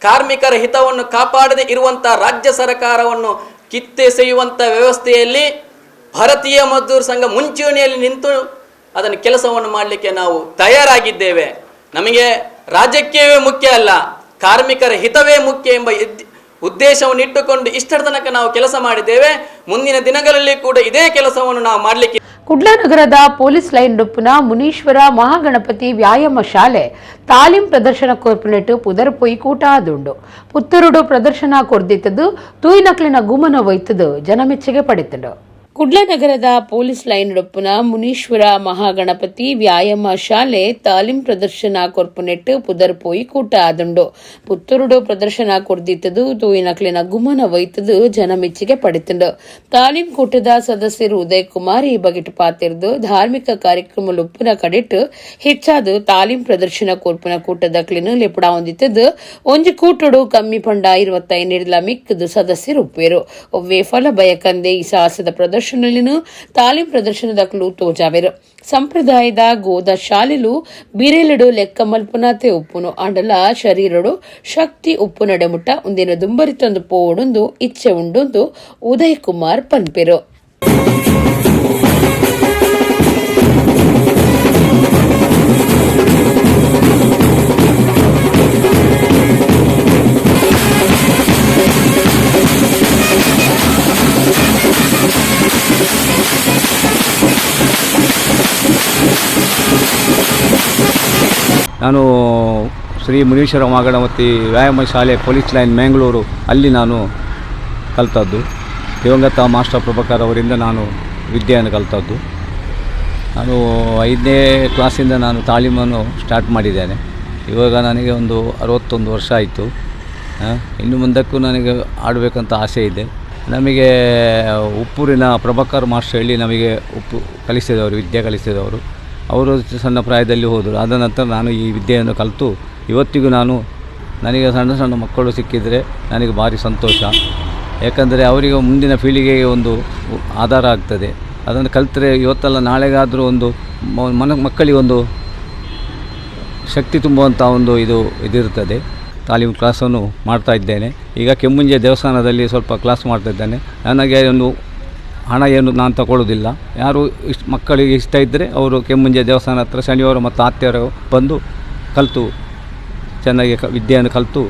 ಕಾರ್ಮಿಕರ ಹಿತವನ್ನು ಕಾಪಾಡದೆ ಇರುವಂಥ ರಾಜ್ಯ ಸರ್ಕಾರವನ್ನು ಕಿತ್ತೆಸೆಯುವಂಥ ವ್ಯವಸ್ಥೆಯಲ್ಲಿ ಭಾರತೀಯ ಮಜ್ದೂರ್ ಸಂಘ ಮುಂಚೂಣಿಯಲ್ಲಿ ನಿಂತು ಅದನ್ನು ಕೆಲಸವನ್ನು ಮಾಡಲಿಕ್ಕೆ ನಾವು ತಯಾರಾಗಿದ್ದೇವೆ. ನಮಗೆ ರಾಜಕೀಯವೇ ಮುಖ್ಯ ಅಲ್ಲ, ಕಾರ್ಮಿಕರ ಹಿತವೇ ಮುಖ್ಯ ಎಂಬ ಉದ್ದೇಶವನ್ನು ಇಟ್ಟುಕೊಂಡು ಇಷ್ಟರ ತನಕ ನಾವು ಕೆಲಸ ಮಾಡಿದ್ದೇವೆ. ಮುಂದಿನ ದಿನಗಳಲ್ಲಿ ಕೂಡ ಇದೇ ಕೆಲಸವನ್ನು ನಾವು ಮಾಡಲಿಕ್ಕೆ. ಕುಡ್ಲನಗರದ ಪೊಲೀಸ್ ಲೈನ್ ನೊಪ್ಪುನ ಮುನೀಶ್ವರ ಮಹಾಗಣಪತಿ ವ್ಯಾಯಾಮ ಶಾಲೆ ತಾಲೀಮ್ ಪ್ರದರ್ಶನ ಕೋರ್ಪೊರೇಟ್ ಪುದರ್ಪೊಯ್ ಕೂಟ ಆದುಂಡು. ಪುತ್ತೂರುಡು ಪ್ರದರ್ಶನ ಕೊರ್ದಿತ್ತದು ತೂಯಿನಕ್ಲಿನ ಗುಮನ ಒಯ್ತದು ಜನಮೆಚ್ಚುಗೆ ಪಡಿತಡು. ಕುಡ್ಲನಗರದ ಪೊಲೀಸ್ ಲೈನ್ ನೊಪ್ಪುನ ಮುನೀಶ್ವರ ಮಹಾಗಣಪತಿ ವ್ಯಾಯಾಮ ಶಾಲೆ ತಾಲೀಮ್ ಪ್ರದರ್ಶನ ಕೊರ್ಪೊರೇಟ್ ಪುದರ್ಪೊಯ್ ಕೂಟ ಆದುಂಡು. ಪುತ್ತೂರುಡು ಪ್ರದರ್ಶನ ಕೊರ್ದಿತ್ತದು ತೂಯಿನಕ್ಲಿನ ಗುಮನ ಒಯ್ತದು ಜನಮೆಚ್ಚುಗೆ ಪಡಿತಂಡು. ತಾಲೀಮ್ ಕೂಟದ ಸದಸ್ಯರು ಉದಯ್ ಕುಮಾರ್ ಈ ಬಗೆಟ್ ಪಾತಿರ್ದು ಧಾರ್ಮಿಕ ಕಾರ್ಯಕ್ರಮ ಉಪ್ಪುನ ಕಡೆಟ್ ಹೆಚ್ಚಾದು ತಾಲೀಮ್ ಪ್ರದರ್ಶನ ಕೋರ್ಪುನ ಕೂಟದಕ್ಲಿನ ಲೆಪಡ ಹೊಂದಿತ್ತದು ಒಂಜಿ ಕೂಟಡು ಕಮ್ಮಿ ಪಂಡ 25 ಮಿಕ್ಕದು ಸದಸ್ಯರು ಉಪ್ಪೇರು. ಒವ್ವೇ ಫಲ ಬಯಕಂದೆ ಈ ಸಾಹಸದ ಪ್ರದರ್ಶನ ತಾಲೀಮ್ ಪ್ರದರ್ಶನದಕ್ಲು ತೋಜಾವೆರು. ಸಂಪ್ರದಾಯದ ಗೋದ ಶಾಲೆಲು ಬಿರೇಲಡು ಲೆಕ್ಕ ಮಲ್ಪುನಾತೆ ಉಪ್ಪುನು ಆಂಡಲ ಶರೀರಡು ಶಕ್ತಿ ಉಪ್ಪು ನಡೆಮುಟ್ಟ ಒಂದಿನ ದುಂಬರಿತೊಂದು ಪೋಡೊಂದು ಇಚ್ಛೆ ಉಂಡೊಂದು ಉದಯ್ ಕುಮಾರ್ ಪನ್ಪೆರು. ನಾನು ಶ್ರೀ ಮುನೀಶ್ವರ ಮಹಾಗಣಪತಿ ವ್ಯಾಯಾಮ ಶಾಲೆ ಪೊಲೀಸ್ ಲೈನ್ ಮ್ಯಾಂಗ್ಳೂರು ಅಲ್ಲಿ ನಾನು ಕಲಿತದ್ದು. ದಿವಂಗತ ಮಾಸ್ಟರ್ ಪ್ರಭಾಕರ್ ಅವರಿಂದ ನಾನು ವಿದ್ಯೆಯನ್ನು ಕಲಿತದ್ದು. ನಾನು 5ನೇ ಕ್ಲಾಸಿಂದ ನಾನು ತಾಲೀಮನ್ನು ಸ್ಟಾರ್ಟ್ ಮಾಡಿದ್ದೇನೆ. ಇವಾಗ ನನಗೆ ಒಂದು 61 ವರ್ಷ ಆಯಿತು. ಇನ್ನು ಮುಂದಕ್ಕೂ ನನಗೆ ಆಡಬೇಕಂತ ಆಸೆ ಇದೆ. ನಮಗೆ ಉಪ್ಪೂರಿನ ಪ್ರಭಾಕರ್ ಮಾಸ್ಟರ್ ಹೇಳಿ ನಮಗೆ ಉಪ್ಪು ಕಲಿಸಿದವರು, ವಿದ್ಯೆ ಕಲಿಸಿದವರು. ಅವರು ಸಣ್ಣ ಪ್ರಾಯದಲ್ಲಿ ಹೋದರು. ಆದ ನಂತರ ನಾನು ಈ ವಿದ್ಯೆಯನ್ನು ಕಲಿತು ಇವತ್ತಿಗೂ ನನಗೆ ಸಣ್ಣ ಸಣ್ಣ ಮಕ್ಕಳು ಸಿಕ್ಕಿದರೆ ನನಗೆ ಭಾರಿ ಸಂತೋಷ. ಯಾಕಂದರೆ ಅವರಿಗೆ ಮುಂದಿನ ಪೀಳಿಗೆಗೆ ಒಂದು ಆಧಾರ ಆಗ್ತದೆ. ಅದನ್ನು ಕಲಿತರೆ ಇವತ್ತಲ್ಲ ನಾಳೆಗಾದರೂ ಒಂದು ಮಕ್ಕಳಿಗೆ ಒಂದು ಶಕ್ತಿ ತುಂಬುವಂಥ ಒಂದು ಇದಿರ್ತದೆ. ತಾಲೀಮು ಕ್ಲಾಸನ್ನು ಮಾಡ್ತಾ ಇದ್ದೇನೆ. ಈಗ ಕೆಮ್ಮುಂಜೆ ದೇವಸ್ಥಾನದಲ್ಲಿ ಸ್ವಲ್ಪ ಕ್ಲಾಸ್ ಮಾಡ್ತಾಯಿದ್ದೇನೆ. ನನಗೆ ಒಂದು ಹಣ ಏನು ನಾನು ತಗೊಳ್ಳೋದಿಲ್ಲ. ಯಾರು ಮಕ್ಕಳಿಗೆ ಇಷ್ಟ ಇದ್ದರೆ ಅವರು ಕೆಮ್ಮುಂಜೆ ದೇವಸ್ಥಾನ ಹತ್ರ ಶನಿವಾರ ಮತ್ತು ಆತ್ಯರು ಬಂದು ಕಲಿತು ಚೆನ್ನಾಗಿ ವಿದ್ಯೆಯನ್ನು ಕಲಿತು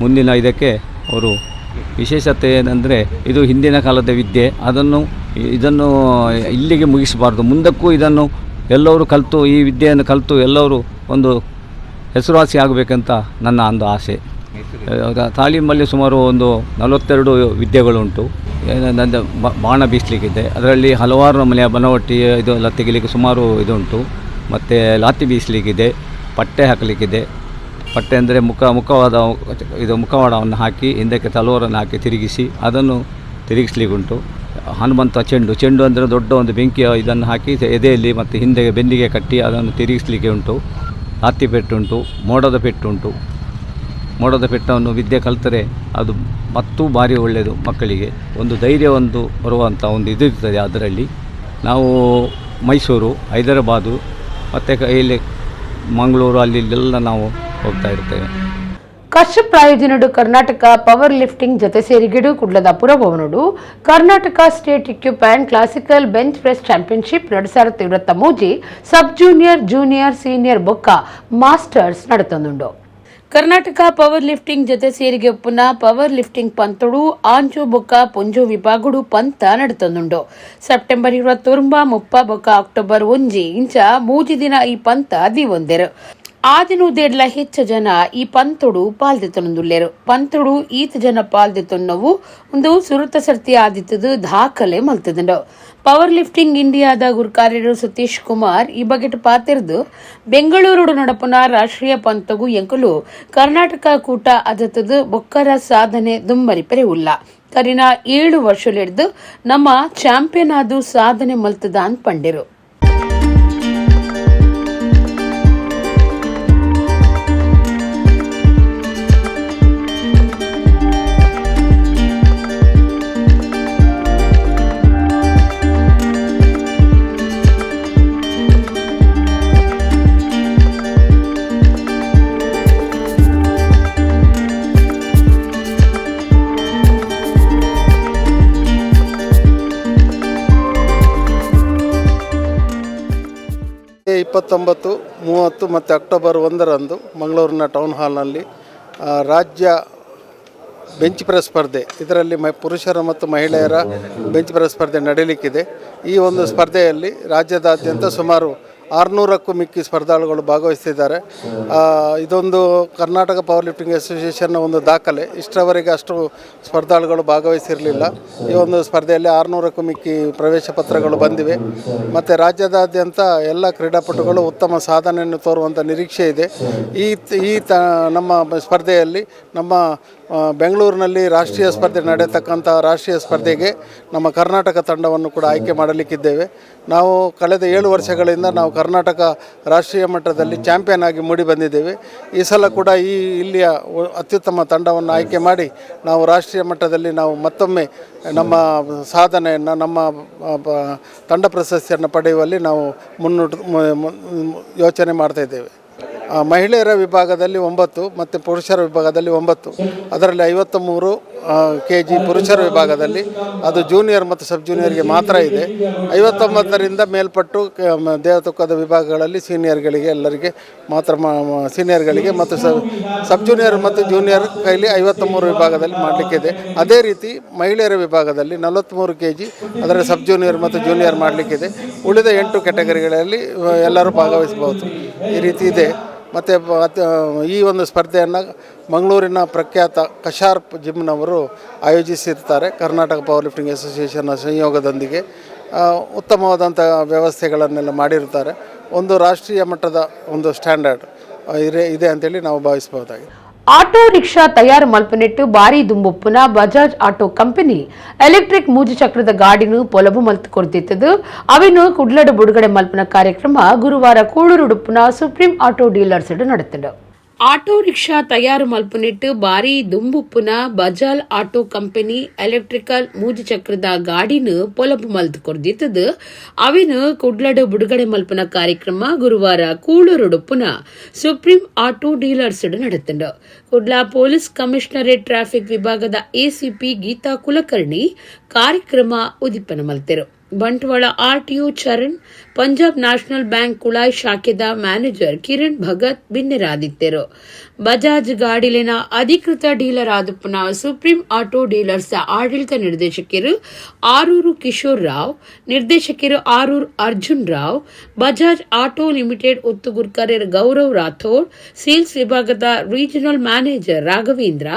ಮುಂದಿನ ಇದಕ್ಕೆ ಅವರು ವಿಶೇಷತೆ ಏನಂದರೆ ಇದು ಹಿಂದಿನ ಕಾಲದ ವಿದ್ಯೆ, ಇದನ್ನು ಇಲ್ಲಿಗೆ ಮುಗಿಸಬಾರ್ದು, ಮುಂದಕ್ಕೂ ಇದನ್ನು ಎಲ್ಲರೂ ಕಲಿತು, ಈ ವಿದ್ಯೆಯನ್ನು ಕಲಿತು ಎಲ್ಲರೂ ಒಂದು ಹೆಸರುವಾಸಿ ಆಗಬೇಕಂತ ನನ್ನ ಒಂದು ಆಸೆ. ತಾಲೀಮಲ್ಲಿ ಸುಮಾರು ಒಂದು 42 ವಿದ್ಯೆಗಳುಂಟು. ನನ್ನ ಬಾಣ ಬೀಸಲಿಕ್ಕಿದೆ, ಅದರಲ್ಲಿ ಹಲವಾರು ನಮೂನೆಯ ಬನವಟ್ಟಿ ಇದೆಲ್ಲ ತೆಗಿಲಿಕ್ಕೆ ಸುಮಾರು ಇದುಂಟು. ಮತ್ತು ಲಾತಿ ಬೀಸಲಿಕ್ಕಿದೆ, ಪಟ್ಟೆ ಹಾಕಲಿಕ್ಕಿದೆ. ಪಟ್ಟೆ ಅಂದರೆ ಮುಖವಾಡವನ್ನು ಹಾಕಿ ಹಿಂದಕ್ಕೆ ತಲವಾರನ್ನು ಹಾಕಿ ತಿರುಗಿಸಿ ಅದನ್ನು ತಿರುಗಿಸ್ಲಿಕ್ಕುಂಟು. ಹನುಮಂತ ಚೆಂಡು ಅಂದರೆ ದೊಡ್ಡ ಒಂದು ಬೆಂಕಿಯ ಇದನ್ನು ಹಾಕಿ ಎದೆಯಲ್ಲಿ ಮತ್ತು ಹಿಂದೆ ಬೆನ್ನಿಗೆ ಕಟ್ಟಿ ಅದನ್ನು ತಿರುಗಿಸ್ಲಿಕ್ಕೆ ಉಂಟು. ಲಾತಿ ಪೆಟ್ಟುಂಟು, ಮೋಡದ ಪೆಟ್ಟುಂಟು. ಮೋಡದ ಪೆಟ್ಟವನ್ನು ವಿದ್ಯೆ ಕಲಿತರೆ ಅದು ಮತ್ತೂ ಭಾರಿ ಒಳ್ಳೆಯದು ಮಕ್ಕಳಿಗೆ, ಒಂದು ಧೈರ್ಯ ಬರುವಂಥ ಒಂದು ಇದಿರ್ತದೆ ಅದರಲ್ಲಿ. ನಾವು ಮೈಸೂರು, ಹೈದರಾಬಾದು ಮತ್ತು ಇಲ್ಲಿ ಮಂಗಳೂರು ಅಲ್ಲೆಲ್ಲ ನಾವು ಹೋಗ್ತಾ ಇರ್ತೇವೆ. ಕಶ್ಯಪ್ ಪ್ರಾಯೋಜನಡು ಕರ್ನಾಟಕ ಪವರ್ ಲಿಫ್ಟಿಂಗ್ ಜೊತೆ ಸೇರಿಗಿಡು ಕುಡ್ಲದ ಪುರಭವನಡು Karnataka state equipment classical bench press championship 2023 sub junior, junior, senior ಬೊಕ್ಕ ಮಾಸ್ಟರ್ಸ್ ನಡೆತೊಂದುಂಡು. ಕರ್ನಾಟಕ ಪವರ್ ಲಿಫ್ಟಿಂಗ್ ಜೊತೆ ಸೇರಿಗೆ ಒಪ್ಪುನ ಪವರ್ ಲಿಫ್ಟಿಂಗ್ ಪಂತುಡು ಆಂಜು ಬೊಕ್ಕ ಪೊಂಜು ವಿಭಾಗುಡು ಪಂತ ನಡೆತೊಂದುಂಡು. ಸೆಪ್ಟೆಂಬರ್ 29 ಬೊಕ್ಕ ಅಕ್ಟೋಬರ್ 1 ಇಂಚ 3 ದಿನ ಈ ಪಂತ ದಿವೊಂದೆರು. ಆದಿನು ದೇಡ್ಲ ಹೆಚ್ಚು ಜನ ಈ ಪಂತುಡು ಪಾಲ್ದೆತೊಂದುಲ್ಲೇರು. ಪಂತುಡು ಈತ ಜನ ಪಾಲ್ದೆತೊನ್ನವು ಒಂದು ಸುರತ ಸರ್ತಿ ಆದಿತ್ತದು ದಾಖಲೆ ಮಲ್ತದಂಡು. ಪವರ್ ಲಿಫ್ಟಿಂಗ್ ಇಂಡಿಯಾದ ಗುರುಕಾರ್ಯರು ಸತೀಶ್ ಕುಮಾರ್ ಈ ಬಗೆಟ್ ಪಾತಿರ್ದು ಬೆಂಗಳೂರು ನಡಪುನ ರಾಷ್ಟ್ರೀಯ ಪಂತಗು ಎಂಕಲು ಕರ್ನಾಟಕ ಕೂಟ ಅದತ್ತದು ಬೊಕ್ಕರ ಸಾಧನೆ ದುಮ್ಮರಿಪರೆ ಉಲ್ಲ. ಕರಿನ 7 ವರ್ಷಲಿಡ್ದು ನಮ್ಮ ಚಾಂಪಿಯನ್ ಆದು ಸಾಧನೆ ಮಲ್ತದ ಅಂತ ಪಂಡಿರು. ಮೇ 29, 30 ಮತ್ತು ಅಕ್ಟೋಬರ್ 1ರಂದು ಮಂಗಳೂರಿನ ಟೌನ್ ಹಾಲ್ನಲ್ಲಿ ರಾಜ್ಯ ಬೆಂಚ್ ಪ್ರೆಸ್ ಸ್ಪರ್ಧೆ, ಇದರಲ್ಲಿ ಪುರುಷರ ಮತ್ತು ಮಹಿಳೆಯರ ಬೆಂಚ್ ಪ್ರೆಸ್ ಸ್ಪರ್ಧೆ ನಡೆಯಲಿಕ್ಕಿದೆ. ಈ ಒಂದು ಸ್ಪರ್ಧೆಯಲ್ಲಿ ರಾಜ್ಯದಾದ್ಯಂತ ಸುಮಾರು 600ಕ್ಕೂ ಮಿಕ್ಕಿ ಸ್ಪರ್ಧಾಳುಗಳು ಭಾಗವಹಿಸ್ತಿದ್ದಾರೆ. ಇದೊಂದು ಕರ್ನಾಟಕ ಪವರ್ ಲಿಫ್ಟಿಂಗ್ ಅಸೋಸಿಯೇಷನ್ನ ಒಂದು ದಾಖಲೆ. ಇಷ್ಟರವರೆಗೆ ಅಷ್ಟು ಸ್ಪರ್ಧಾಳುಗಳು ಭಾಗವಹಿಸಿರಲಿಲ್ಲ. ಈ ಒಂದು ಸ್ಪರ್ಧೆಯಲ್ಲಿ 600ಕ್ಕೂ ಮಿಕ್ಕಿ ಪ್ರವೇಶ ಪತ್ರಗಳು ಬಂದಿವೆ. ಮತ್ತು ರಾಜ್ಯದಾದ್ಯಂತ ಎಲ್ಲ ಕ್ರೀಡಾಪಟುಗಳು ಉತ್ತಮ ಸಾಧನೆಯನ್ನು ತೋರುವಂಥ ನಿರೀಕ್ಷೆ ಇದೆ. ನಮ್ಮ ಸ್ಪರ್ಧೆಯಲ್ಲಿ ನಮ್ಮ ಬೆಂಗಳೂರಿನಲ್ಲಿ ರಾಷ್ಟ್ರೀಯ ಸ್ಪರ್ಧೆ ನಡೆಯತಕ್ಕಂಥ ರಾಷ್ಟ್ರೀಯ ಸ್ಪರ್ಧೆಗೆ ನಮ್ಮ ಕರ್ನಾಟಕ ತಂಡವನ್ನು ಕೂಡ ಆಯ್ಕೆ ಮಾಡಲಿಕ್ಕಿದ್ದೇವೆ. ನಾವು ಕಳೆದ 7 ವರ್ಷಗಳಿಂದ ನಾವು ಕರ್ನಾಟಕ ರಾಷ್ಟ್ರೀಯ ಮಟ್ಟದಲ್ಲಿ ಚಾಂಪಿಯನ್ ಆಗಿ ಮೂಡಿ ಬಂದಿದ್ದೇವೆ. ಈ ಸಲ ಕೂಡ ಇಲ್ಲಿಯ ಅತ್ಯುತ್ತಮ ತಂಡವನ್ನು ಆಯ್ಕೆ ಮಾಡಿ ನಾವು ರಾಷ್ಟ್ರೀಯ ಮಟ್ಟದಲ್ಲಿ ನಾವು ಮತ್ತೊಮ್ಮೆ ನಮ್ಮ ಸಾಧನೆಯನ್ನು, ನಮ್ಮ ತಂಡ ಪ್ರಶಸ್ತಿಯನ್ನು ಪಡೆಯುವಲ್ಲಿ ನಾವು ಯೋಚನೆ ಮಾಡ್ತಾಯಿದ್ದೇವೆ. ಮಹಿಳೆಯರ ವಿಭಾಗದಲ್ಲಿ 9 ಮತ್ತು ಪುರುಷರ ವಿಭಾಗದಲ್ಲಿ 9, ಅದರಲ್ಲಿ 53 kg ಪುರುಷರ ವಿಭಾಗದಲ್ಲಿ, ಅದು ಜೂನಿಯರ್ ಮತ್ತು ಸಬ್ ಜೂನಿಯರ್ಗೆ ಮಾತ್ರ ಇದೆ. 59ರಿಂದ ಮೇಲ್ಪಟ್ಟು ದೇವತುಕ್ಕದ ವಿಭಾಗಗಳಲ್ಲಿ ಸೀನಿಯರ್ಗಳಿಗೆ ಎಲ್ಲರಿಗೆ ಮಾತ್ರ, ಸೀನಿಯರ್ಗಳಿಗೆ ಮತ್ತು ಸಬ್ ಜೂನಿಯರ್ ಮತ್ತು ಜೂನಿಯರ್ ಕೈಲಿ 53 ವಿಭಾಗದಲ್ಲಿ ಮಾಡಲಿಕ್ಕಿದೆ. ಅದೇ ರೀತಿ ಮಹಿಳೆಯರ ವಿಭಾಗದಲ್ಲಿ 43 kg ಅದರ ಸಬ್ ಜೂನಿಯರ್ ಮತ್ತು ಜೂನಿಯರ್ ಮಾಡಲಿಕ್ಕಿದೆ. ಉಳಿದ 8 ಕ್ಯಾಟಗರಿಗಳಲ್ಲಿ ಎಲ್ಲರೂ ಭಾಗವಹಿಸಬಹುದು. ಈ ರೀತಿ ಇದೆ. ಮತ್ತು ಈ ಒಂದು ಸ್ಪರ್ಧೆಯನ್ನು ಮಂಗಳೂರಿನ ಪ್ರಖ್ಯಾತ ಕಶಾರ್ಪ್ ಜಿಮ್ನವರು ಆಯೋಜಿಸಿರ್ತಾರೆ. ಕರ್ನಾಟಕ ಪವರ್ ಲಿಫ್ಟಿಂಗ್ ಅಸೋಸಿಯೇಷನ್ನ ಸಂಯೋಗದೊಂದಿಗೆ ಉತ್ತಮವಾದಂಥ ವ್ಯವಸ್ಥೆಗಳನ್ನೆಲ್ಲ ಮಾಡಿರ್ತಾರೆ. ಒಂದು ರಾಷ್ಟ್ರೀಯ ಮಟ್ಟದ ಒಂದು ಸ್ಟ್ಯಾಂಡರ್ಡ್ ಇದೆ ಅಂತೇಳಿ ನಾವು ಭಾವಿಸಬಹುದಾಗಿದೆ. ಆಟೋ ರಿಕ್ಷಾ ತಯಾರು ಮಲ್ಪನೆಟ್ಟು ಬಾರಿ ದುಂಬುಪ್ಪುನ ಬಜಾಜ್ ಆಟೋ ಕಂಪನಿ ಎಲೆಕ್ಟ್ರಿಕ್ ಮೂಜು ಚಕ್ರದ ಗಾಡಿನು ಪೊಲಬು ಮಲ್ತು ಕೊಡ್ತಿತ್ತದು. ಅವಿನು ಕುಡ್ಲಡು ಬುಡುಗಡೆ ಮಲ್ಪನ ಕಾರ್ಯಕ್ರಮ ಗುರುವಾರ ಕೂಳೂರುಡುಪ್ಪುನ ಸುಪ್ರೀಂ ಆಟೋ ಡೀಲರ್ಸ್ ನಡೆತಿದ್ದು. ಆಟೋ ರಿಕ್ಷಾ ತಯಾರು ಮಲ್ಪನಿಟ್ಟು ಬಾರಿ ದುಂಬುಪ್ಪುನ ಬಜಾಜ್ ಆಟೋ ಕಂಪನಿ ಎಲೆಕ್ಟ್ರಿಕಲ್ ಮೂಜು ಚಕ್ರದ ಗಾಡಿನು ಪೊಲಬು ಮಲ್ತು ಕೊಡ್ದಿತ್ತದು. ಅವಿನು ಕುಡ್ಲಡು ಬುಡುಗಡೆ ಮಲ್ಪನ ಕಾರ್ಯಕ್ರಮ ಗುರುವಾರ ಕೂಳೂರುಡುಪ್ಪುನ ಸುಪ್ರೀಂ ಆಟೋ ಡೀಲರ್ಸ್ ನಡೆತಿದ್ದು. ಕುಡ್ಲಾ ಪೊಲೀಸ್ ಕಮಿಷನರೇಟ್ ಟ್ರಾಫಿಕ್ ವಿಭಾಗದ ಎಸಿಪಿ ಗೀತಾ ಕುಲಕರ್ಣಿ ಕಾರ್ಯಕ್ರಮ ಉದಿಪನ ಮಲ್ತೆರು. Bantwal RTO Charan, Punjab national bank Kulai ಶಾಖೆದ ಮ್ಯಾನೇಜರ್ ಕಿರಣ್ ಭಗತ್ ಬಿನ್ನೆರಾದಿದ್ದರು. ಬಜಾಜ್ ಗಾಡಿಲಿನ ಅಧಿಕೃತ ಡೀಲರ್ ಆದುಪ್ಪನ ಸುಪ್ರೀಂ ಆಟೋ ಡೀಲರ್ಸ್ ಆಡಳಿತ ನಿರ್ದೇಶಕರು ಆರೂರು ಕಿಶೋರ್ ರಾವ್, ನಿರ್ದೇಶಕರು ಆರೂರ್ ಅರ್ಜುನ್ ರಾವ್, ಬಜಾಜ್ ಆಟೋ ಲಿಮಿಟೆಡ್ ಉತ್ತುಗುರ್ಕರ್ ಗೌರವ್ ರಾಥೋಡ್, ಸೇಲ್ಸ್ ವಿಭಾಗದ regional manager Raghavendra,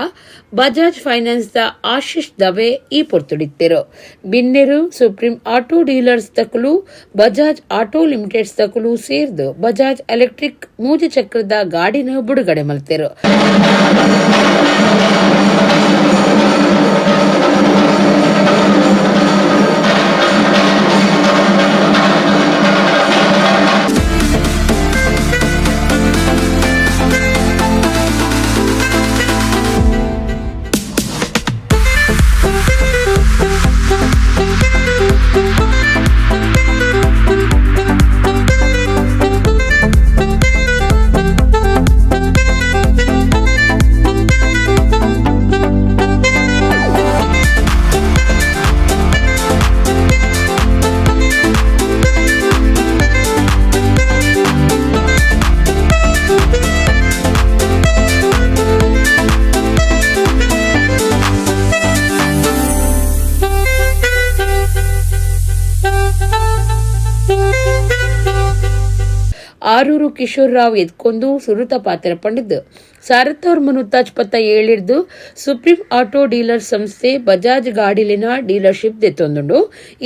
Bajaj finance ದ ಆಶೀಶ್ ದವೆ ಈ ಪೊರ್ತುಡಿತ್ತರು. ಬಿನ್ನೆರು ಸುಪ್ರೀಂ ಆಟೋ ಡೀಲರ್ಸ್ ತಕಲು ಬಜಾಜ್ ಆಟೋ ಲಿಮಿಟೆಡ್ಸ್ ತಕಲು ಸೇರ್ದು ಬಜಾಜ್ ಎಲೆಕ್ಟ್ರಿಕ್ 3 ಚಕ್ರದ ಗಾಡಿನ ಬಿಡುಗಡೆ ಮಲ್ತರು. ಆರೂರು ಕಿಶೋರ್ ರಾವ್ ಎದ್ಕೊಂಡು ಸುರುತ ಪಾತ್ರ ಪಂಡಿದ್ದು 1947 ಸುಪ್ರೀಂ ಆಟೋ ಡೀಲರ್ ಸಂಸ್ಥೆ ಬಜಾಜ್ ಗಾಡಿಲಿನ ಡೀಲರ್ಶಿಪ್ ದೆತ್ತೊಂದುಂಡು.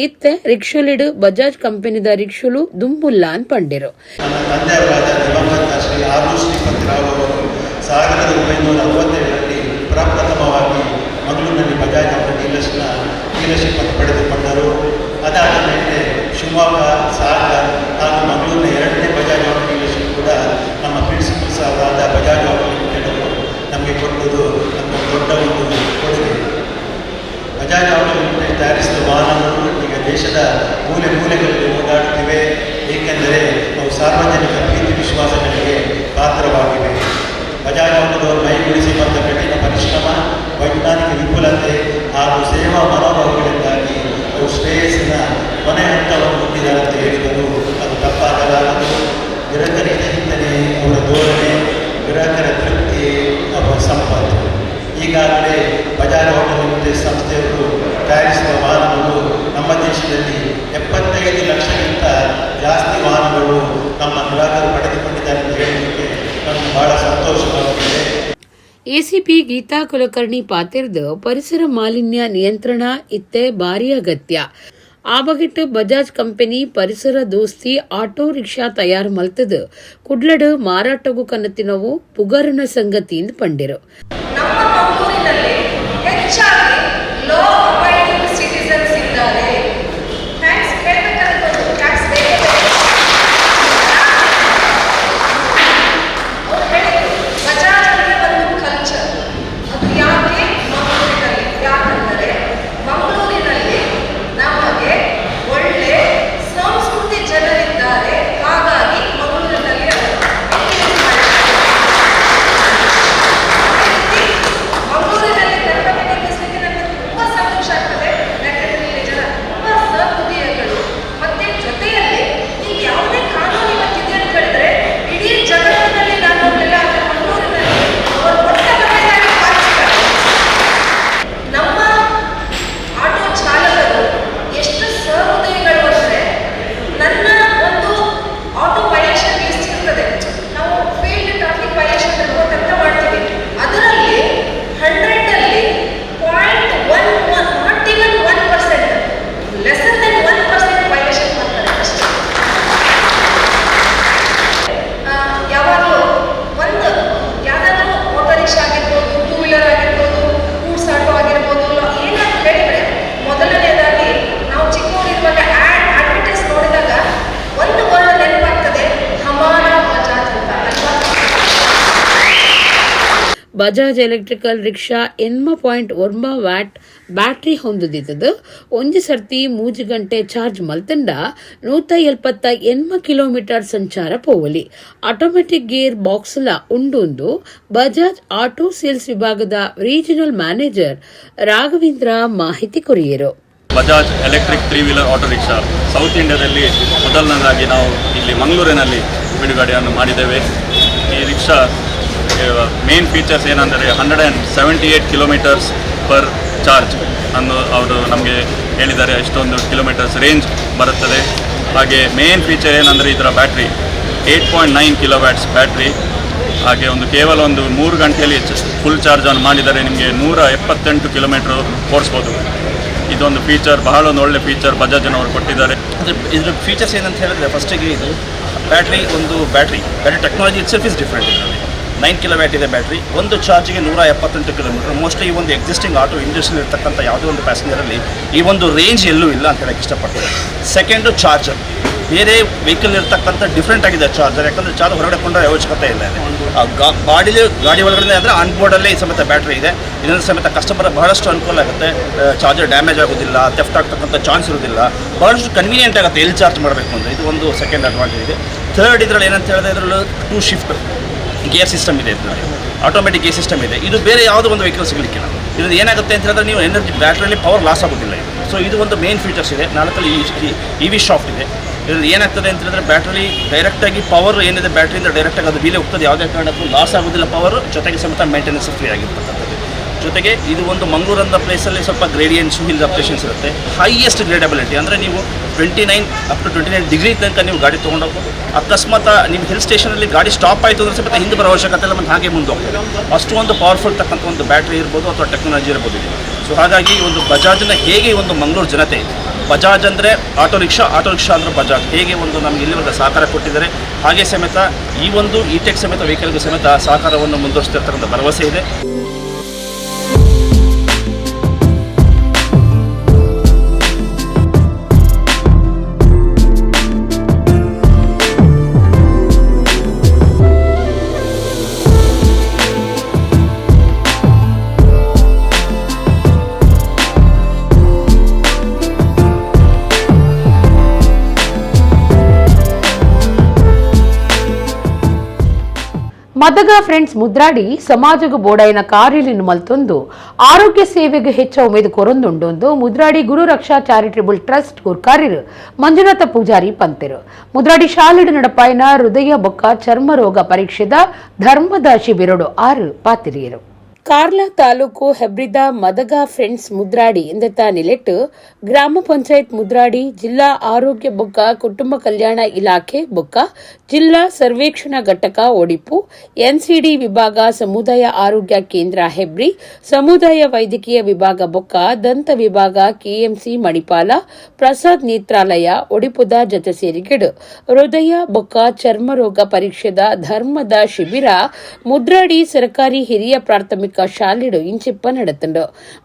ಇತ್ತೆ ರಿಕ್ಷೋಲಿಡು ಬಜಾಜ್ ಕಂಪನಿದ ರಿಕ್ಷೋಲು ದುಂಬುಲ್ಲಾನ್ ಪಂಡಿರು. ತಂದೆಯವರಾದ ದಿವಂಗತ ಶ್ರೀ ಆರು ಶ್ರೀಪತಿ ರಾವ್ ಅವರು 1967ರಲ್ಲಿ ಪ್ರಪ್ರಥಮವಾಗಿ ಮಂಗಳೂರಿನಲ್ಲಿ ಬಜಾಜ್ ಆಟೋ ಡೀಲರ್ಶಿಪ್ ಅನ್ನು ಪಡೆದುಕೊಂಡರು. ಅದಾದ ಮೇಲೆ ಶಿವಮೊಗ್ಗ, ಸಾಗರ್ ಹಾಗೂ ಮಂಗಳೂರಿನ 2ನೇ ಬಜಾಜ್ ಆಟೋ ಡೀಲರ್ಶಿಪ್ ಕೂಡ ನಮ್ಮ ಪ್ರಿನ್ಸಿಪಲ್ಸ್ ಆದ ಬಜಾಜ್ ಆಟೋ ಲಿಮಿಟೆಡ್ ಅವರು ನಮಗೆ ಕೊಟ್ಟುವುದು ನಮ್ಮ ದೊಡ್ಡ ಒಂದು ಕೊಡುಗೆ. ಬಜಾಜ್ ಆಟೋ ಲಿಮಿಟೆಡ್ ತಯಾರಿಸಿದ ವಾಹನಗಳು ಈಗ ದೇಶದ ಮೂಲೆ ಮೂಲೆಗಳಲ್ಲಿ ಓಡಾಡುತ್ತಿವೆ. ಏಕೆಂದರೆ ಅವು ಸಾರ್ವಜನಿಕ ಪ್ರೀತಿ ವಿಶ್ವಾಸಗಳಿಗೆ ಪಾತ್ರವಾಗಿವೆ. ಬಜಾಜ್ ಆಟೋದವರು ಮೈಗೂಡಿಸಿ ಬಂದ ಕಠಿಣ ಪರಿಶ್ರಮ, ವೈಜ್ಞಾನಿಕ ವಿಪುಲತೆ ಹಾಗೂ ಸೇವಾ ಮನೋಭಾವಗಳಿಂದಾಗಿ ಅವು ಶ್ರೇಯಸ್ಸಿನ ಕೊನೆ ಹಂತವನ್ನು ಮುಟ್ಟಿದಾರಂತ ಹೇಳಿದರು ಅದು ತಪ್ಪಾಗಲಾರದು. ಗ್ರಾಹಕರಿಗೆ ಚಿಂತನೆ, ಅವರ ಧೋರಣೆ, ಗ್ರಾಹಕರ ತೃಪ್ತಿ, ಅವರ ಸಂಪತ್ತು. ಈಗಾಗಲೇ ಬಜಾಜ್ ಆಟೋ ಲಿಮಿಟೆಡ್ ಸಂಸ್ಥೆಯವರು ತಯಾರಿಸಿದ ವಾಹನಗಳು ನಮ್ಮ ದೇಶದಲ್ಲಿ 75 ಲಕ್ಷಕ್ಕಿಂತ ಜಾಸ್ತಿ ವಾಹನಗಳು ನಮ್ಮ ಗ್ರಾಹಕರು ಪಡೆದುಕೊಂಡಿದ್ದಾರೆ ಅಂತ ಹೇಳಲಿಕ್ಕೆ ನಮಗೆ ಬಹಳ ಸಂತೋಷವಾಗುತ್ತದೆ. ಎಸಿಪಿ ಗೀತಾ ಕುಲಕರ್ಣಿ ಪಾತಿರ್ದು ಪರಿಸರ ಮಾಲಿನ್ಯ ನಿಯಂತ್ರಣ ಇತ್ತೆ ಭಾರಿ ಅಗತ್ಯ. ಆ ಬಗೆಟ್ ಬಜಾಜ್ ಕಂಪನಿ ಪರಿಸರ ದೋಸ್ತಿ ಆಟೋ ರಿಕ್ಷಾ ತಯಾರು ಮಲ್ತದು ಕುಡ್ಲಡು ಮಾರಾಟಗೂ ಕನ್ನತಿನವು ಪುಗರನ ಸಂಗತಿಯಿಂದ ಪಂಡಿರು. ನಮ್ಮ ಮಂಗಳೂರಿನಲ್ಲಿ ಹೆಚ್ಚಾಗಿ ಲೋ ಅಬೈಡಿಂಗ್ ಸಿಟಿಸನ್ಸ್ ಇದ್ದಾರೆ. ಟ್ಯಾಕ್ಸ್ ಹೇಳಬೇಕಂತ ಟ್ಯಾಕ್ಸ್ ಬೇಕು. ಅವ್ರು ಹೇಳಿದ್ರು ಬಜಾಜ್ಗೆ ಒಂದು ಕಲ್ಚರ್. ಅದು ಯಾಕೆ ಮಂಗಳೂರಿನಲ್ಲಿ? ಯಾಕಂದರೆ ಮಂಗಳೂರಿನಲ್ಲಿ ನಮಗೆ ಒಳ್ಳೆ ಸಂಸ್ಕೃತಿ ಜನರಿದ್ದಾರೆ. ಹಾಗಾಗಿ ಮಂಗಳೂರಿನಲ್ಲಿ ಮಂಗಳೂರಿನಲ್ಲಿ ಕನ್ನಡ ನಿಲ್ಲಿಸಲಿಕ್ಕೆ ನನಗೆ ತುಂಬ ಸಂತೋಷ ಆಗ್ತದೆ. ಯಾಕಂದರೆ ಜನ ತುಂಬ ಸಹೃದಯಗಳು. ಮತ್ತೆ ಜೊತೆಯಲ್ಲಿ ಈಗ ಯಾವುದೇ ಕಾನೂನು ಇವತ್ತಿದೆ ಅಂತ ಹೇಳಿದ್ರೆ ಇಡೀ ಜಗತ್ತಿನಲ್ಲಿ ನಾನು ನೋಡಲಿಲ್ಲ, ಆದರೆ ಮಂಗಳೂರಿನಲ್ಲಿ ಅವರು ಮೊಟ್ಟಮೊದಲನೇದಾಗಿ ಪಾಲಿಸ್ತಾರೆ. ನಮ್ಮ ಆಟೋ ಚಾಲಕರು ಎಷ್ಟು ಸಹೃದಯಗಳು ಅಂದರೆ, ನನ್ನ ಒಂದು ಆಟೋ ವೈಲೇಷನ್ ಲಿಸ್ಟ್ ಇರ್ತದೆ. ನಾವು ಫೀಲ್ಡ್ ಟ್ರಾಫಿಕ್ ವೈಲೇಷನ್ ರಿಪೋರ್ಟ್ ಅಂತ ಮಾಡ್ತೀವಿ. ಅದರಲ್ಲಿ 100ರಲ್ಲಿ 0.11 not even 1%, lesser then 1% violation ಮಾಡ್ತಾರೆ ಅಷ್ಟೇ. ಯಾವಾಗಲೂ ಒಂದು ಯಾವುದಾದ್ರೂ ಆಟೋ ರಿಕ್ಷಾ ಆಗಿರ್ಬೋದು, 2 ವೀಲರ್ ಆಗಿರ್ಬೋದು, ಗೂಡ್ಸ್ ಆಟೋ ಆಗಿರ್ಬೋದು, ಏನಾದ್ರು ಹೇಳಿದರೆ ಮೊದಲನೇದಾಗಿ ನಾವು ಚಿಕ್ಕವರಿರುವಾಗ ಅಡ್ವರ್ಟೈಸ್ ನೋಡಿದಾಗ ಒಂದು ವರ್ಡ್ ನೆನಪಾಗ್ತದೆ, ಹಮಾರಾ ಬಜಾಜ್ ಅಂತ ಅಲ್ವಾ? Bajaj electrical rickshaw 8.1 watt battery ಹೊಂದಿದ್ದು ಒಂಜಿ ಸರ್ತಿ 3 ಗಂಟೆ ಚಾರ್ಜ್ ಮಲ್ತಂಡ 178 ಕಿಲೋಮೀಟರ್ ಸಂಚಾರ ಪೋವಲಿ. ಆಟೋಮೆಟಿಕ್ ಗೇರ್ ಬಾಕ್ಸ್ಲ ಉಂಡು ಬಜಾಜ್ ಆಟೋ ಸೇಲ್ಸ್ ವಿಭಾಗದ ರೀಜನಲ್ ಮ್ಯಾನೇಜರ್ ರಾಘವೇಂದ್ರ ಮಾಹಿತಿ ಕೊರಿಯರು. Bajaj electric three wheeler auto rickshaw south ಇಂಡಿಯಾದಲ್ಲಿ ಮೊದಲನೇದಾಗಿ ನಾವು ಇಲ್ಲಿ ಮಂಗಳೂರಿನಲ್ಲಿ ಬಿಡುಗಡೆಯನ್ನು ಮಾಡಿದ್ದೇವೆ. ಈ ರಿಕ್ಷಾ ಮೇನ್ ಫೀಚರ್ಸ್ ಏನಂದರೆ 178 ಕಿಲೋಮೀಟರ್ಸ್ ಪರ್ ಚಾರ್ಜ್ ಅನ್ನು ಅವರು ನಮಗೆ ಹೇಳಿದ್ದಾರೆ. ಇಷ್ಟೊಂದು ಕಿಲೋಮೀಟರ್ಸ್ ರೇಂಜ್ ಬರುತ್ತದೆ. ಹಾಗೆ ಮೇನ್ ಫೀಚರ್ ಏನಂದರೆ ಇದರ ಬ್ಯಾಟ್ರಿ 8.9 ಕಿಲೋವ್ಯಾಟ್ಸ್ ಬ್ಯಾಟ್ರಿ. ಹಾಗೆ ಕೇವಲ 3 ಗಂಟೆಯಲ್ಲಿ ಫುಲ್ ಚಾರ್ಜನ್ನು ಮಾಡಿದರೆ ನಿಮಗೆ 178 ಕಿಲೋಮೀಟ್ರ್ ಓಡಿಸ್ಬೋದು. ಇದೊಂದು ಫೀಚರ್, ಬಹಳ ಒಂದು ಒಳ್ಳೆ ಫೀಚರ್ ಬಜಾಜ್ನವರು ಕೊಟ್ಟಿದ್ದಾರೆ. ಇದರ ಫೀಚರ್ಸ್ ಏನಂತ ಹೇಳಿದ್ರೆ, ಫಸ್ಟಿಗೆ ಇದು battery technology itself is different. ಇದರಲ್ಲಿ 9 ಕಿಲೋವ್ಯಾಟ್ ಇದೆ ಬ್ಯಾಟ್ರಿ. ಒಂದು ಚಾರ್ಜಿಗೆ 178 ಕಿಲೋಮೀಟರ್. ಮೋಸ್ಟ್ಲಿ ಈ ಒಂದು ಎಕ್ಸಿಸ್ಟಿಂಗ್ ಆಟೋ ಇಂಡಸ್ಟ್ರಿಯಲ್ಲಿ ಇರ್ತಕ್ಕಂಥ ಯಾವುದೇ ಒಂದು ಪ್ಯಾಸೆಂಜರಲ್ಲಿ ಈ ಒಂದು ರೇಂಜ್ ಎಲ್ಲೂ ಇಲ್ಲ ಅಂತ ಹೇಳಕ್ಕೆ ಇಷ್ಟಪಡ್ತಾರೆ. ಸೆಕೆಂಡು ಚಾರ್ಜರ್, ಬೇರೆ ವೆಹಿಕಲ್ ಇರ್ತಕ್ಕಂಥ ಡಿಫ್ರೆಂಟ್ ಆಗಿದೆ ಚಾರ್ಜರ್. ಯಾಕಂದರೆ ಚಾರ್ಜ್ ಹೊರಗಡೆ ಕೊಂಡ್ರೆ ಅವಶ್ಯಕತೆ ಇಲ್ಲ. ಗಾಡಿ ಒಳಗಡೆ ಅಂದರೆ ಆನ್ ಬೋರ್ಡಲ್ಲೇ ಈ ಸಮೇತ ಬ್ಯಾಟ್ರಿ ಇದೆ. ಇದರಿಂದ ಸಮೇತ ಕಸ್ಟಮರ್ ಬಹಳಷ್ಟು ಅನುಕೂಲ ಆಗುತ್ತೆ. ಚಾರ್ಜರ್ ಡ್ಯಾಮೇಜ್ ಆಗೋದಿಲ್ಲ, ಥೆಫ್ಟ್ ಆಗ್ತಕ್ಕಂಥ ಚಾನ್ಸ್ ಇರೋದಿಲ್ಲ. ಬಹಳಷ್ಟು ಕನ್ವೀನಿಯೆಂಟ್ ಆಗುತ್ತೆ ಎಲ್ಲಿ ಚಾರ್ಜ್ ಮಾಡಬೇಕು ಅಂದರೆ. ಇದು ಒಂದು ಸೆಕೆಂಡ್ ಅಡ್ವಾಂಟೇಜ್ ಇದೆ. ಥರ್ಡ್, ಇದರಲ್ಲಿ ಏನಂತ ಹೇಳಿದ್ರೆ ಇದರಲ್ಲಿ 2 ಶಿಫ್ಟ್ ಗೇರ್ ಸಿಸ್ಟಮ್ ಇದೆ. ಇದರಲ್ಲಿ ಆಟೋಮೆಟಿಕ್ ಗೇರ್ ಸಿಸ್ಟಮ್ ಇದೆ. ಇದು ಬೇರೆ ಯಾವುದೋ ಒಂದು ವೆಹಿಕಲ್ ಸಿಗಲಿಕ್ಕಿಲ್ಲ. ಇದರಲ್ಲಿ ಏನಾಗುತ್ತೆ ಅಂತ ಹೇಳಿದ್ರೆ ನೀವು ಎನರ್ಜಿ ಬ್ಯಾಟ್ರಿಯಲ್ಲಿ ಪವರ್ ಲಾಸ್ ಆಗೋದಿಲ್ಲ. ಸೊ ಇದು ಒಂದು ಮೇನ್ ಫೀಚರ್ಸ್ ಇದೆ. 4 EV ಶಾಫ್ಟ್ ಇದೆ. ಇದರಲ್ಲಿ ಏನಾಗ್ತದೆ ಅಂತ ಹೇಳಿದ್ರೆ ಬ್ಯಾಟ್ರಿ ಡೈರೆಕ್ಟಾಗಿ ಪವರ್ ಏನಿದೆ ಬ್ಯಾಟ್ರಿಯಿಂದ ಡೈರೆಕ್ಟಾಗಿ ಅದು ಮೇಲೆ ಹೋಗ್ತದೆ. ಯಾವುದೇ ಕಾರಣಕ್ಕೂ ಲಾಸ್ ಆಗೋದಿಲ್ಲ ಪವರು. ಜೊತೆಗೆ ಸಮೇತ ಮೇಂಟೆನೆನ್ಸ್ ಫ್ರೀ ಆಗಿರ್ತಕ್ಕಂಥದ್ದು. ಜೊತೆಗೆ ಇದು ಒಂದು ಮಂಗಳೂರಂಥ ಪ್ಲೇಸಲ್ಲಿ ಸ್ವಲ್ಪ ಗ್ರೇಡಿಯನ್ಸ್ ಹಿಲ್ ಅಪ್ಡೇಷನ್ಸ್ ಇರುತ್ತೆ. ಹೈಯೆಸ್ಟ್ ಗ್ರೇಡಬಿಲಿಟಿ ಅಂದರೆ ನೀವು 29 ಅಪ್ ಟು 29 ಡಿಗ್ರಿ ತನಕ ನೀವು ಗಾಡಿ ತೊಗೊಂಡೋಗ್ಬೋದು. ಅಕಸ್ಮಾತ್ ನಿಮ್ಮ ಹಿಲ್ ಸ್ಟೇಷನಲ್ಲಿ ಗಾಡಿ ಸ್ಟಾಪ್ ಆಯಿತು ಅಂದರೆ ಸಮೇತ ಹಿಂದೆ ಬರೋ ಅವಶ್ಯಕತೆ ಇಲ್ಲ, ಮತ್ತು ಹಾಗೆ ಮುಂದೆ ಹೋಗ್ತದೆ. ಅಷ್ಟು ಒಂದು ಪವರ್ಫುಲ್ ತಕ್ಕಂಥ ಒಂದು ಬ್ಯಾಟ್ರಿ ಇರ್ಬೋದು ಅಥವಾ ಟೆಕ್ನಾಲಜಿ ಇರ್ಬೋದು ಇದೆ. ಸೊ ಹಾಗಾಗಿ ಒಂದು ಬಜಾಜ್ನ ಹೇಗೆ ಒಂದು ಮಂಗಳೂರು ಜನತೆ, ಬಜಾಜ್ ಅಂದರೆ ಆಟೋ ರಿಕ್ಷಾ ಅಂದರೆ ಬಜಾಜ್, ಹೇಗೆ ಒಂದು ನಮಗೆ ಇಲ್ಲಿವರೆಗೆ ಸಹಕಾರ ಕೊಟ್ಟಿದ್ದಾರೆ, ಹಾಗೆ ಸಮೇತ ಈ ಒಂದು ಇಟೆಕ್ ಸಮೇತ ವೆಹಿಕಲ್ಗೂ ಸಮೇತ ಸಹಕಾರವನ್ನು ಮುಂದುವರಿಸ್ತಿರ್ತಕ್ಕಂಥ ಭರವಸೆ ಇದೆ. ಮದಗ ಫ್ರೆಂಡ್ಸ್ ಮುದ್ರಾಡಿ ಸಮಾಜಗ ಬೋಡೈನ ಕಾರ್ಯಲಿನ ಮಲ್ತೊಂದು ಆರೋಗ್ಯ ಸೇವೆಗೆ ಹೆಚ್ಚ ಉಮೇದು ಕೊರೊಂದುಂಡೊಂದು ಮುದ್ರಾಡಿ ಗುರು ರಕ್ಷಾ ಚಾರಿಟಬಲ್ ಟ್ರಸ್ಟ್ ಗುರ್ಕಾರ್ಯರು ಮಂಜುನಾಥ ಪೂಜಾರಿ ಪಂತೆರು ಮುದ್ರಾಡಿ ಶಾಲೆಡು ನಡಪಾಯಿನ ಹೃದಯ ಬೊಕ್ಕ ಚರ್ಮ ರೋಗ ಪರೀಕ್ಷೆದ ಧರ್ಮದ ಶಿಬಿರಡು 6 ಪಾತಿರಿಯರು. ಕಾರ್ಲ ತಾಲೂಕು ಹೆಬ್ರಿದ ಮದಗ ಫ್ರೆಂಡ್ಸ್ ಮುದ್ರಾಡಿ ಎಂದೆತ್ತ ನಿಲೆಟ್ಟು ಗ್ರಾಮ ಪಂಚಾಯತ್ ಮುದ್ರಾಡಿ ಜಿಲ್ಲಾ ಆರೋಗ್ಯ ಬೊಕ್ಕ ಕುಟುಂಬ ಕಲ್ಯಾಣ ಇಲಾಖೆ ಬೊಕ್ಕ ಜಿಲ್ಲಾ ಸರ್ವೇಕ್ಷಣಾ ಘಟಕ ಒಡಿಪು ಎನ್ಸಿಡಿ ವಿಭಾಗ ಸಮುದಾಯ ಆರೋಗ್ಯ ಕೇಂದ್ರ ಹೆಬ್ರಿ ಸಮುದಾಯ ವೈದ್ಯಕೀಯ ವಿಭಾಗ ಬೊಕ್ಕ ದಂತ ವಿಭಾಗ ಕೆಎಂಸಿ ಮಣಿಪಾಲ ಪ್ರಸಾದ್ ನೇತ್ರಾಲಯ ಒಡಿಪುದ ಜತೆ ಸೇರಿಗೆಡು ಹೃದಯ ಬೊಕ್ಕ ಚರ್ಮ ರೋಗ ಪರೀಕ್ಷೆದ ಧರ್ಮದ ಶಿಬಿರ ಮುದ್ರಾಡಿ ಸರ್ಕಾರಿ ಹಿರಿಯ ಪ್ರಾಥಮಿಕ ಶಾಲೆಡು ಇಂಚಿಪ್ಪ ನಡೆತಂಡು.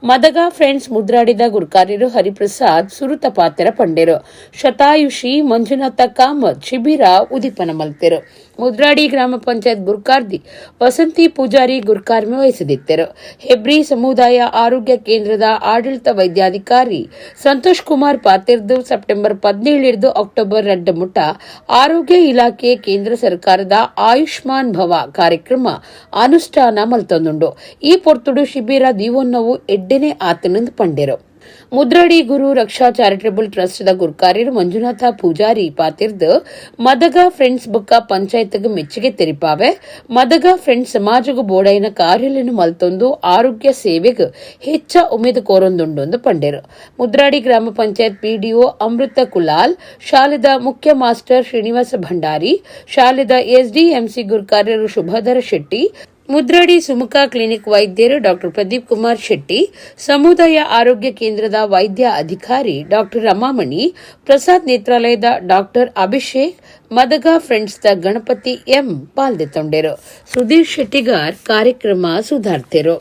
ಮದಗ ಫ್ರೆಂಡ್ಸ್ ಮುದ್ರಾಡಿದ ಗುರ್ಕಾರ್ಯರು ಹರಿಪ್ರಸಾದ್ ಸುರುತ ಪಾತೆರ ಪಂಡೆರು ಶತಾಯುಷಿ ಮಂಜುನಾಥ ಕಾಮತ್ ಶಿಬಿರ ಉದಿಪನ ಮಲ್ತೆರು. ಮುದ್ರಾಡಿ ಗ್ರಾಮ ಪಂಚಾಯತ್ ಗುರ್ಕಾರ್ದಿ ವಸಂತಿ ಪೂಜಾರಿ ಗುರ್ಕಾರ್ಮೆ ವಹಿಸದಿದ್ದರು. ಹೆಬ್ರಿ ಸಮುದಾಯ ಆರೋಗ್ಯ ಕೇಂದ್ರದ ಆಡಳಿತ ವೈದ್ಯಾಧಿಕಾರಿ ಸಂತೋಷ್ ಕುಮಾರ್ ಪಾತಿರ್ದು ಸೆಪ್ಟೆಂಬರ್ 17 ಅಕ್ಟೋಬರ್ 2 ಮುಟ್ಟ ಆರೋಗ್ಯ ಇಲಾಖೆ ಕೇಂದ್ರ ಸರ್ಕಾರದ ಆಯುಷ್ಮಾನ್ ಭವ ಕಾರ್ಯಕ್ರಮ ಅನುಷ್ಠಾನ ಮಲ್ತೊಂದುಂಡು. ಈ ಪೊರ್ತುಡು ಶಿಬಿರ ದೀವೊನ್ನವು ಎಡ್ಡೆನೆ ಆತನಂದು ಪಂಡೆರು. ಮುದ್ರಾಡಿ ಗುರು ರಕ್ಷಾ ಚಾರಿಟಬಲ್ ಟ್ರಸ್ಟ್ ದ ಗುರ್ಕಾರ್ಯರು ಮಂಜುನಾಥ ಪೂಜಾರಿ ಪಾತಿರ್ದು ಮದಗ ಫ್ರೆಂಡ್ಸ್ ಬೊಕ್ಕ ಪಂಚಾಯತ್ಗೆ ಮೆಚ್ಚುಗೆ ತೆರಿಪಾವೆ ಮದಗ ಫ್ರೆಂಡ್ಸ್ ಸಮಾಜಗ ಬೋಡೈನ ಕಾರ್ಯలను ಮಲ್ತೊಂದು ಆರೋಗ್ಯ ಸೇವೆಗೆ ಹೆಚ್ಚ ಉಮೇದು ಕೋರೊಂದುಂಡು ಪಂಡೆರು. ಮುದ್ರಾಡಿ ಗ್ರಾಮ ಪಂಚಾಯತ್ ಪಿಡಿಒ ಅಮೃತ ಕುಲಾಲ್, ಶಾಲೆದ ಮುಖ್ಯ ಮಾಸ್ಟರ್ ಶ್ರೀನಿವಾಸ ಭಂಡಾರಿ, ಶಾಲೆದ ಎಸ್ಡಿಎಂಸಿ ಗುರ್ಕಾರ್ಯರು ಶುಭಧರ ಶೆಟ್ಟಿ, ಮುದ್ರಾಡಿ ಸುಮುಖ ಕ್ಲಿನಿಕ್ ವೈದ್ಯರು ಡಾಕ್ಟರ್ ಪ್ರದೀಪ್ ಕುಮಾರ್ ಶೆಟ್ಟಿ, ಸಮುದಾಯ ಆರೋಗ್ಯ ಕೇಂದ್ರದ ವೈದ್ಯ ಅಧಿಕಾರಿ ಡಾಕ್ಟರ್ ರಮಾಮಣಿ, ಪ್ರಸಾದ್ ನೇತ್ರಾಲಯದ ಡಾಕ್ಟರ್ ಅಭಿಷೇಕ್, ಮದಗ ಫ್ರೆಂಡ್ಸ್ ದ ಗಣಪತಿ ಎಂ ಪಾಲ್ದೆತ್ತೊಂಡೆರು. ಸುಧೀರ್ ಶೆಟ್ಟಿಗಾರ್ ಕಾರ್ಯಕ್ರಮ ಸುಧಾರ್ತೆರು.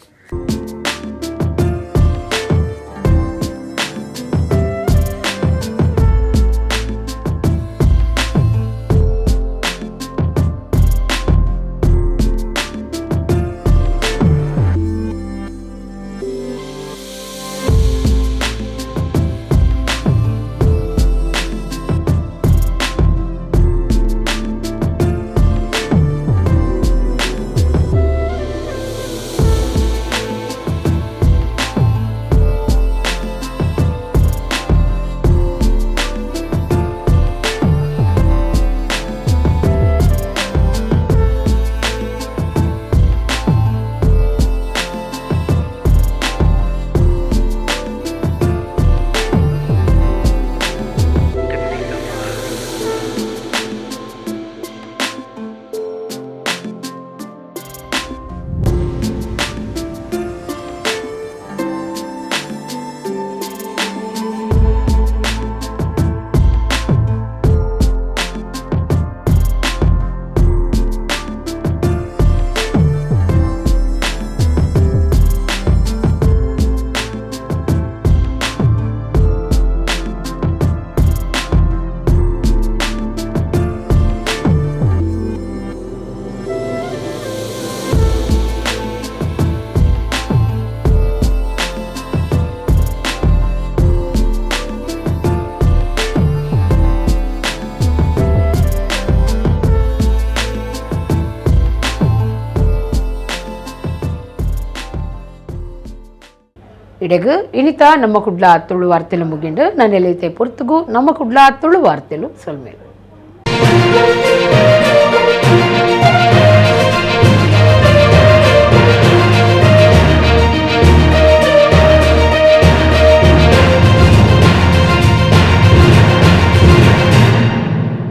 ఇడగు ఇనిత నమ్మ కుడ్ల తుಳು వార్తలు ముగిండు నన్నెలైతే పొర్తుగు నమ్మ కుడ్ల తుಳು వార్తలు సొల్మేలు